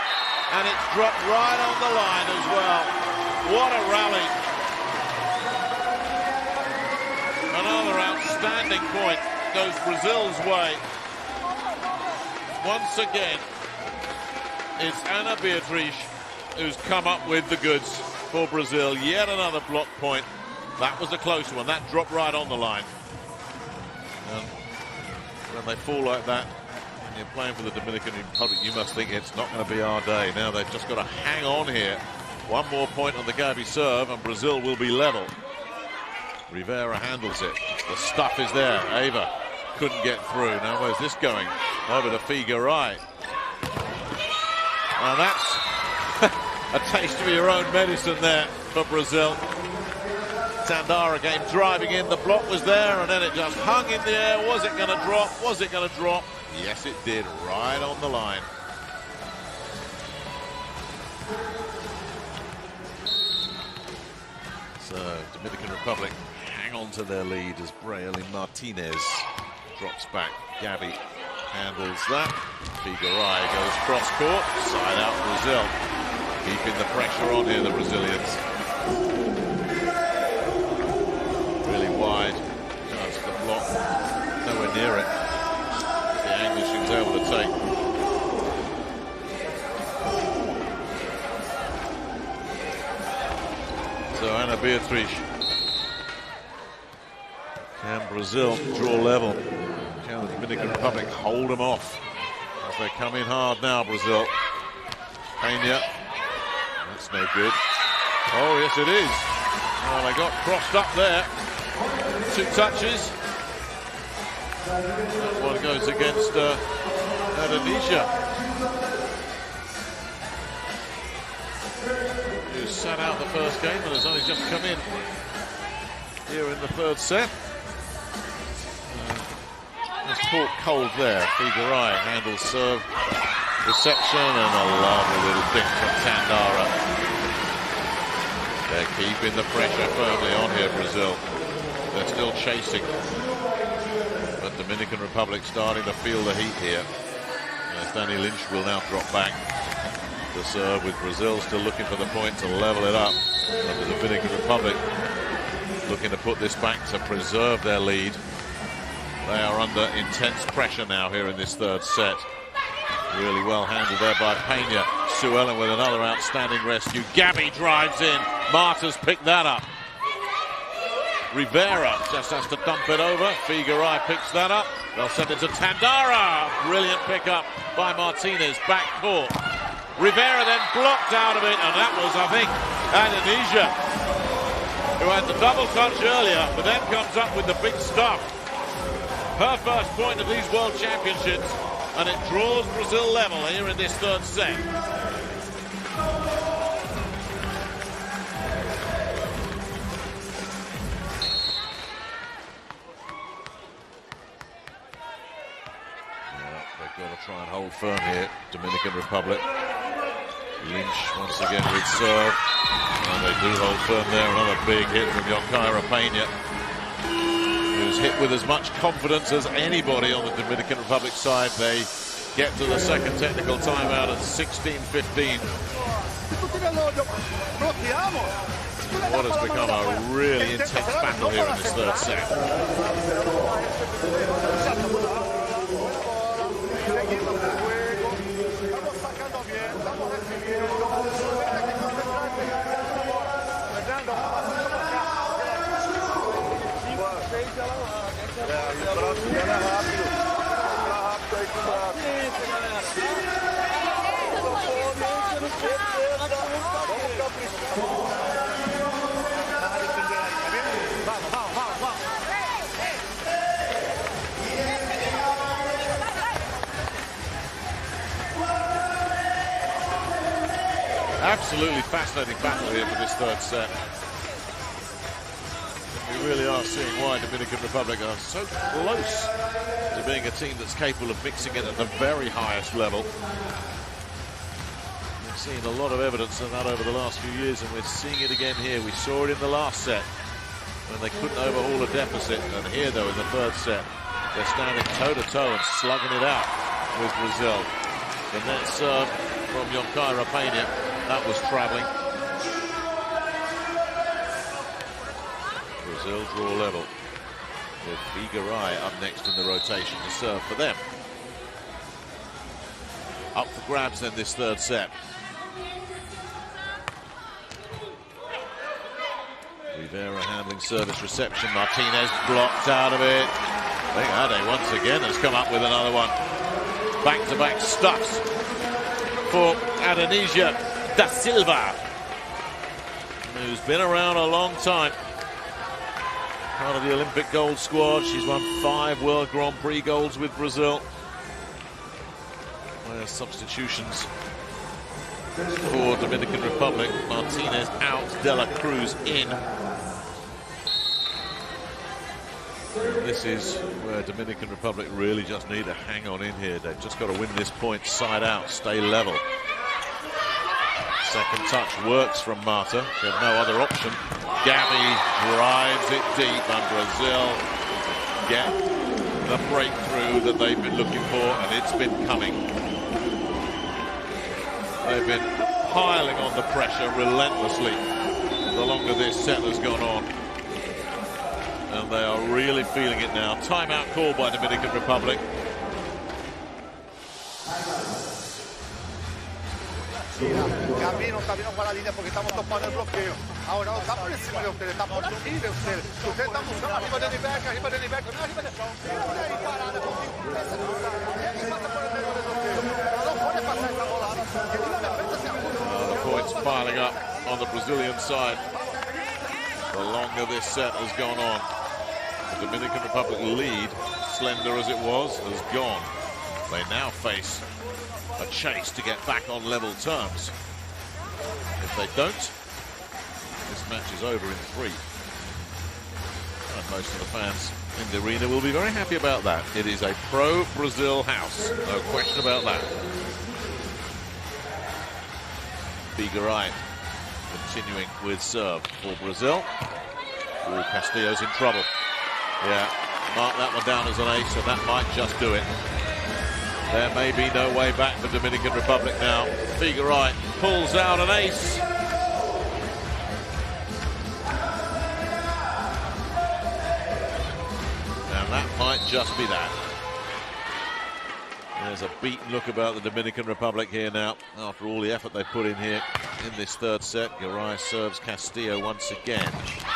and it's dropped right on the line as well. What a rally. Another outstanding point goes Brazil's way. Once again, it's Ana Beatriz who's come up with the goods for Brazil. Yet another block point. That was a close one. That dropped right on the line. And when they fall like that, and you're playing for the Dominican Republic, you must think it's not going to be our day. Now they've just got to hang on here. One more point on the Gabby serve, and Brazil will be level. Rivera handles it. The stuff is there. Ava couldn't get through. Now where's this going? Over to Figueroa. And that's a taste of your own medicine there for Brazil. Tandara again driving in. The block was there, and then it just hung in the air. Was it going to drop? Was it going to drop? Yes, it did. Right on the line. So, Dominican Republic hang on to their lead as Braille Martinez drops back. Gabby handles that. Figueroa goes cross-court. Side out Brazil. Keeping the pressure on here, the Brazilians. Really wide. Chance for the block. Nowhere near it. The angle she was able to take. So Ana Beatriz. Can Brazil draw level? Can the Dominican Republic hold them off? As they come in hard now, Brazil. Pena. That's no good. Oh, yes, it is. Well, they got crossed up there. 2 touches. That one goes against Indonesia, who's sat out the first game and has only just come in here in the third set. Just caught cold there. Figuerai handles serve, reception, and a lovely little dink from Tandara. They're keeping the pressure firmly on here, Brazil. They're still chasing. But Dominican Republic starting to feel the heat here. As Danny Lynch will now drop back to serve, with Brazil still looking for the point to level it up. And the Dominican Republic looking to put this back to preserve their lead. They are under intense pressure now here in this third set. Really well handled there by Pena. Sue Ellen with another outstanding rescue. Gabby drives in. Marta's picked that up. Rivera just has to dump it over. Figuerai picks that up. They'll send it to Tandara. Brilliant pickup by Martinez. Back court. Rivera then blocked out of it, and that was, I think, Indonesia, who had the double touch earlier, but then comes up with the big stuff. Her first point of these World Championships, and it draws Brazil level here in this third set. They've got to try and hold firm here, Dominican Republic. Lynch once again with serve, and they do hold firm there. Another big hit from Yokaira Pena, who's hit with as much confidence as anybody on the Dominican Republic side. They get to the second technical timeout at 16-15. What has become a really intense battle here in this third set. Absolutely fascinating battle here for this third set. We really are seeing why Dominican Republic are so close to being a team that's capable of mixing it at the very highest level. We've seen a lot of evidence of that over the last few years, and we're seeing it again here. We saw it in the last set when they couldn't overhaul a deficit, and here though in the third set they're standing toe-to-toe and slugging it out with Brazil. The net serve from Yokaira Pena, that was travelling. Brazil draw level, with Figuerai up next in the rotation to serve for them. Up for grabs then this third set. Rivera handling service reception. Martinez blocked out of it. I think Ade once again has come up with another one. Back-to-back stuffs for Indonesia. Da Silva, who's been around a long time. Part of the Olympic gold squad. She's won 5 World Grand Prix golds with Brazil. There's substitutions for Dominican Republic. Martinez out, De La Cruz in. This is where Dominican Republic really just need to hang on in here. They've just got to win this point side out, stay level. Second touch works from Marta. They have no other option. Gabby drives it deep, and Brazil get the breakthrough that they've been looking for, and it's been coming. They've been piling on the pressure relentlessly the longer this set has gone on. And they are really feeling it now. Timeout called by Dominican Republic. Gabi no está bien para la línea porque estamos topando el bloqueo. Ahora está por encima de ustedes, está por aquí de ustedes. Ustedes están buscando arriba de Nibeca, arriba de Nibeca, arriba de... Mira ahí parada contigo. Esa pasa por el medio del bloqueo. No puede pasar esa bola. Que la defensa se ajusta. The points piling up on the Brazilian side. The longer this set has gone on, the Dominican Republic lead, slender as it was, has gone. They now face a chase to get back on level terms. If they don't, match is over in 3. And most of the fans in the arena will be very happy about that. It is a pro-Brazil house, no question about that. Figueiredo continuing with serve for Brazil. Ooh, Castillo's in trouble. Yeah, mark that one down as an ace, and that might just do it. There may be no way back for Dominican Republic now. Figueiredo pulls out an ace. And that might just be that. There's a beaten look about the Dominican Republic here now, after all the effort they put in here in this third set. Guimarães serves Castillo once again.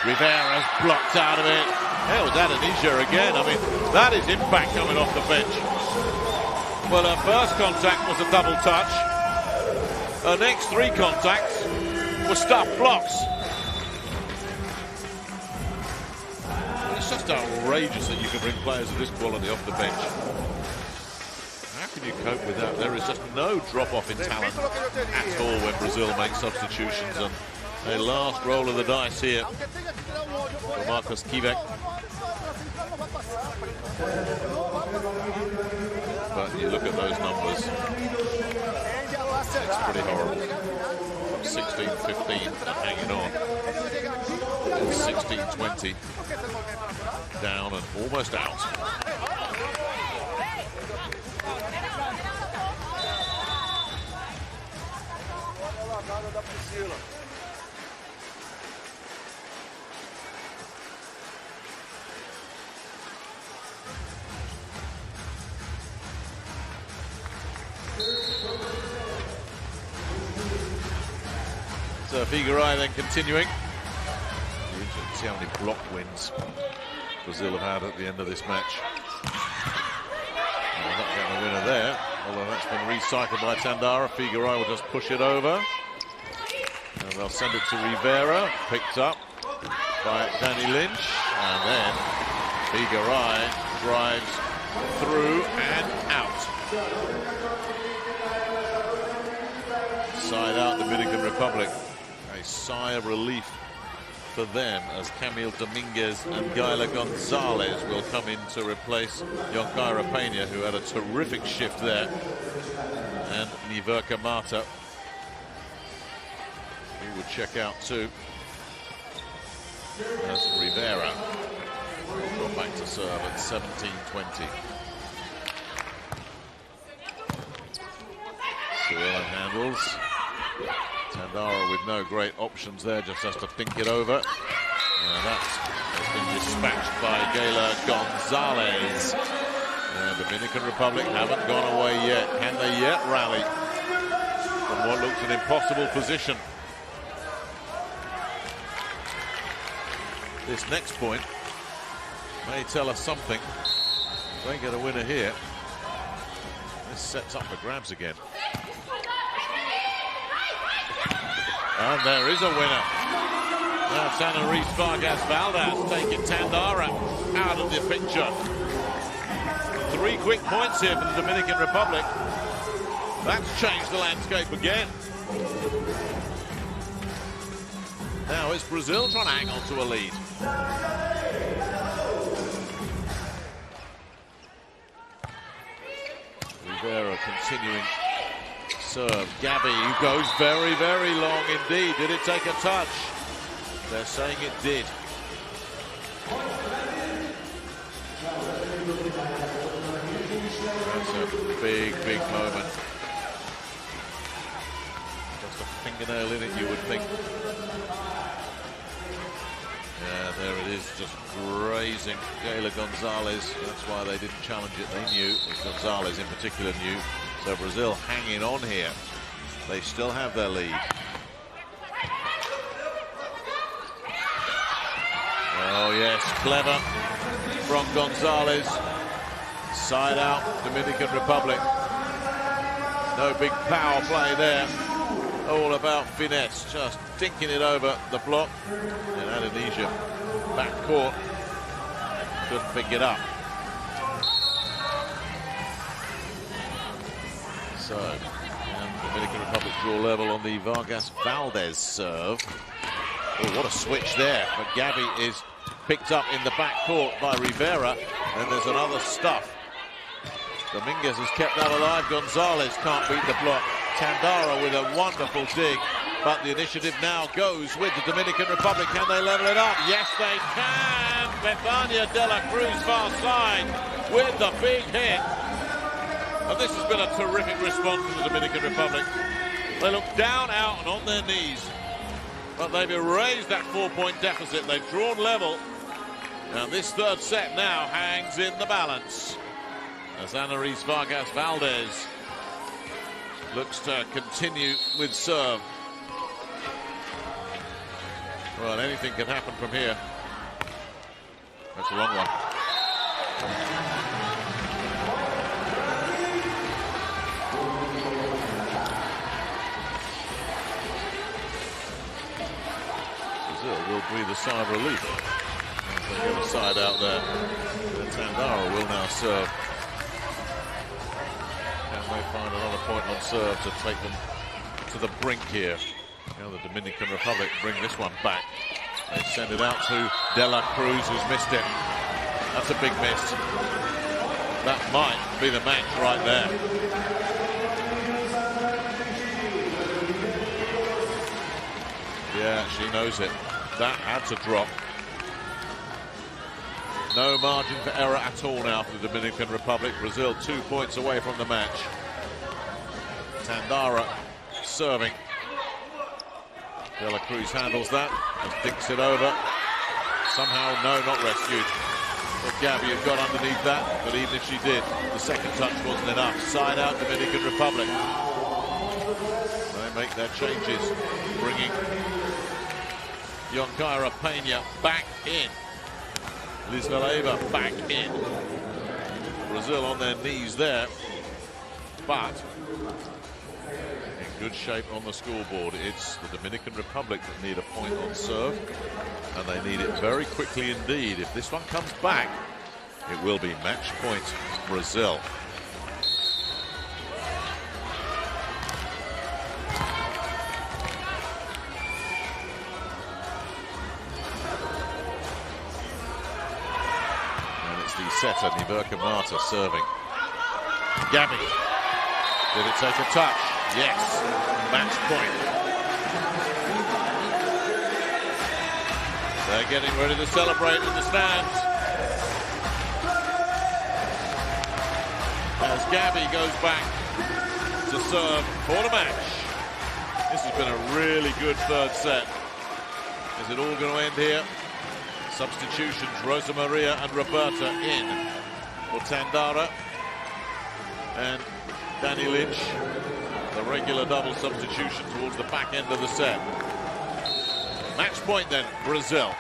Rivera's blocked out of it. Hell, that Anisha again. I mean, that is impact coming off the bench. Well, her first contact was a double touch. Her next 3 contacts were stuffed blocks. It's just outrageous that you can bring players of this quality off the bench. How can you cope with that? There is just no drop-off in talent at all when Brazil makes substitutions, and a last roll of the dice here for Marcos Kivek. But you look at those numbers, it's pretty horrible. 16-15 and hanging on. 16-20 down and almost out. So Figueiredo then continuing. Let's see how many block wins Brazil have had at the end of this match. They're not getting a winner there, although that's been recycled by Tandara. Figueiredo will just push it over. And they'll send it to Rivera, picked up by Danny Lynch. And then Figueiredo drives through and out. Side out Dominican Republic. A sigh of relief for them as Camille Dominguez and Gaila Gonzalez will come in to replace Yonkaira Peña, who had a terrific shift there, and Niverka Mata, who would check out too, as Rivera will go back to serve at 17-20. Suella handles. Tandara with no great options there, just has to think it over. And that has been dispatched by Gaila Gonzalez. And Dominican Republic haven't gone away yet. Can they yet rally from what looks an impossible position? This next point may tell us something. If they get a winner here, this sets up for grabs again. And there is a winner. Now Ana Reis Vargas Valdez taking Tandara out of the picture. 3 quick points here for the Dominican Republic. That's changed the landscape again. Now it's Brazil trying to hang on to a lead. Rivera continuing. Serve. Gabby, who goes very, very long indeed. Did it take a touch? They're saying it did. That's a big, big moment. Just a fingernail in it, you would think. Yeah, there it is, just grazing Gaila Gonzalez. That's why they didn't challenge it. They knew, Gonzalez in particular knew. So Brazil hanging on here. They still have their lead. Oh yes, clever from Gonzalez. Side out, Dominican Republic. No big power play there. All about finesse, just dinking it over the block. And Indonesia back court. Couldn't pick it up. So, and Dominican Republic draw level on the Vargas Valdez serve. Oh, what a switch there. But Gabby is picked up in the back court by Rivera. Then there's another stuff. Dominguez has kept that alive. Gonzalez can't beat the block. Tandara with a wonderful dig. But the initiative now goes with the Dominican Republic. Can they level it up? Yes, they can. Bethania de la Cruz far side with the big hit. And this has been a terrific response from the Dominican Republic. They look down, out, and on their knees. But they've erased that 4-point deficit. They've drawn level. And this third set now hangs in the balance, as Anaris Vargas Valdez looks to continue with serve. Well, anything can happen from here. That's a long one. Brazil will breathe a sigh of relief. They get a side out there. And Tandara will now serve. Can they find another point on serve to take them to the brink here? Now the Dominican Republic bring this one back. They send it out to De La Cruz, who's missed it. That's a big miss. That might be the match right there. Yeah, she knows it. That had to drop. No margin for error at all now for the Dominican Republic. Brazil 2 points away from the match. Tandara serving. De La Cruz handles that and dinks it over. Somehow, no, not rescued. But Gabby had got underneath that, but even if she did, the second touch wasn't enough. Side out Dominican Republic. They make their changes, bringing Yonkaira Pena back in. Liz Valeva back in. Brazil on their knees there, but in good shape on the scoreboard. It's the Dominican Republic that need a point on serve, and they need it very quickly indeed. If this one comes back, it will be match point Brazil. Setter, Niverka Marta serving. Gabby. Did it take a touch? Yes. Match point. They're getting ready to celebrate in the stands. As Gabby goes back to serve for the match. This has been a really good third set. Is it all going to end here? Substitutions, Rosa Maria and Roberta in for Tandara and Danny Lynch. The regular double substitution towards the back end of the set. Match point then, Brazil.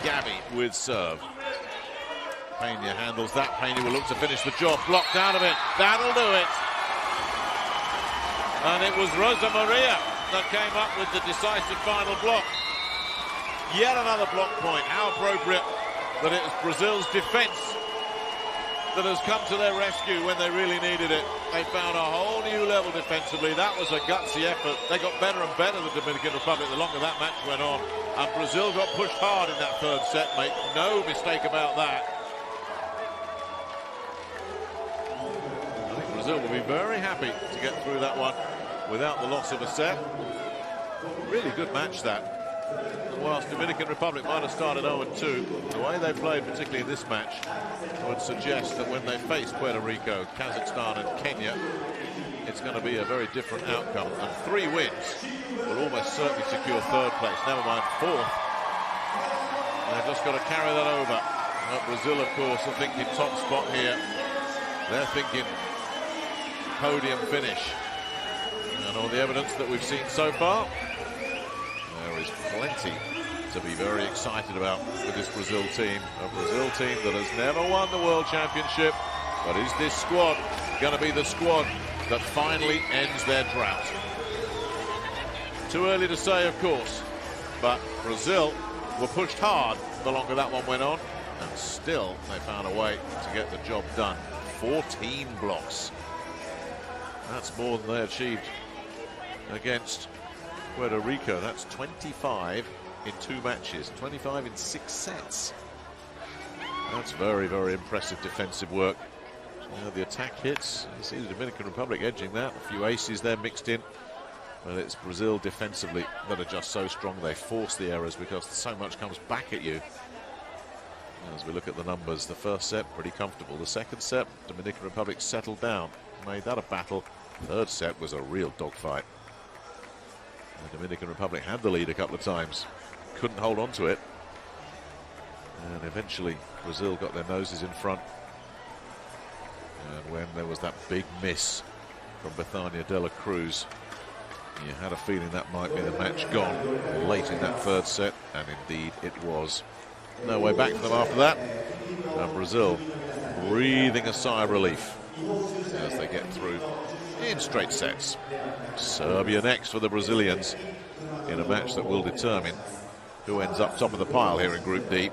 Gabby with serve. Pena handles that. Pena will look to finish the job. Blocked out of it. That'll do it. And it was Rosa Maria that came up with the decisive final block. Yet another block point. How appropriate that it was Brazil's defense that has come to their rescue when they really needed it. They found a whole new level defensively. That was a gutsy effort. They got better and better, the Dominican Republic, the longer that match went on. And Brazil got pushed hard in that third set, make no mistake about that. I think Brazil will be very happy to get through that one without the loss of a set. Really good match that. And whilst Dominican Republic might have started 0-2, the way they played, particularly in this match, would suggest that when they face Puerto Rico, Kazakhstan and Kenya, it's going to be a very different outcome. And 3 wins will almost certainly secure third place, never mind fourth. And they've just got to carry that over. Brazil, of course, are thinking top spot here. They're thinking podium finish. And all the evidence that we've seen so far, there is plenty to be very excited about with this Brazil team. A Brazil team that has never won the World Championship, but is this squad going to be the squad that finally ends their drought? Too early to say, of course, but Brazil were pushed hard the longer that one went on, and still they found a way to get the job done. 14 blocks. That's more than they achieved against Puerto Rico. That's 25 in 2 matches, 25 in 6 sets. That's very, very impressive defensive work. The attack hits. You see the Dominican Republic edging that. A few aces there mixed in. But it's Brazil defensively that are just so strong. They force the errors because so much comes back at you. As we look at the numbers, the first set pretty comfortable. The second set, Dominican Republic settled down, made that a battle. Third set was a real dogfight. The Dominican Republic had the lead a couple of times, couldn't hold on to it. And eventually Brazil got their noses in front. And when there was that big miss from Bethania de la Cruz, you had a feeling that might be the match gone late in that third set, and indeed it was. No way back for them after that. And Brazil breathing a sigh of relief as they get through in straight sets. Serbia next for the Brazilians in a match that will determine who ends up top of the pile here in Group D.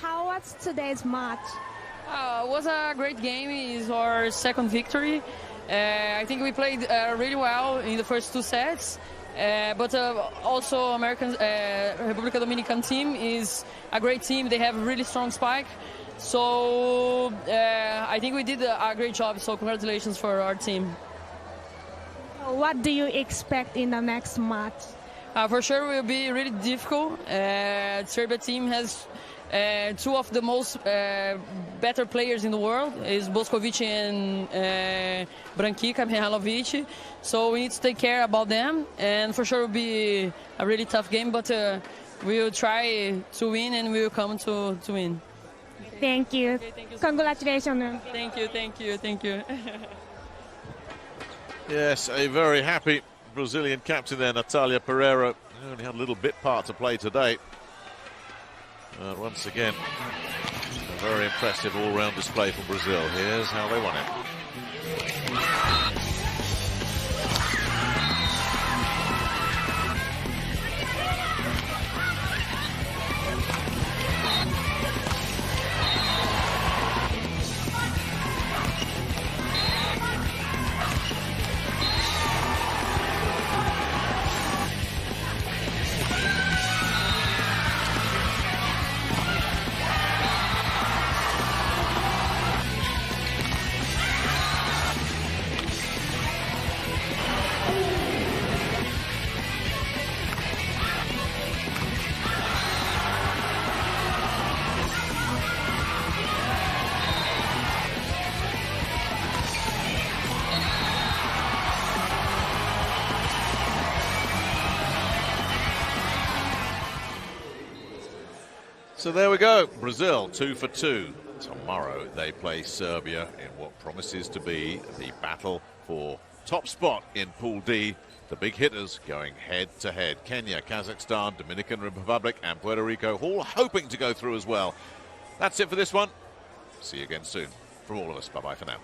How was today's match? It was a great game. It's our second victory. I think we played really well in the first 2 sets. But also American República Dominicana team is a great team. They have a really strong spike. So I think we did a great job. So congratulations for our team. What do you expect in the next match? For sure, it will be really difficult. Serbia team has 2 of the most better players in the world, is Boskovic and Brankica Mihailovic. So we need to take care about them, and for sure it will be a really tough game, but we will try to win, and we will come to win. Thank you. Okay, thank you. Congratulations. Thank you, thank you, thank you. Yes, a very happy Brazilian captain there, Natalia Pereira. Only had a little bit part to play today. Once again, a very impressive all-round display from Brazil. Here's how they won it. So there we go, Brazil 2 for 2. Tomorrow they play Serbia in what promises to be the battle for top spot in Pool D. The big hitters going head to head. Kenya, Kazakhstan, Dominican Republic and Puerto Rico all hoping to go through as well. That's it for this one. See you again soon. From all of us, bye-bye for now.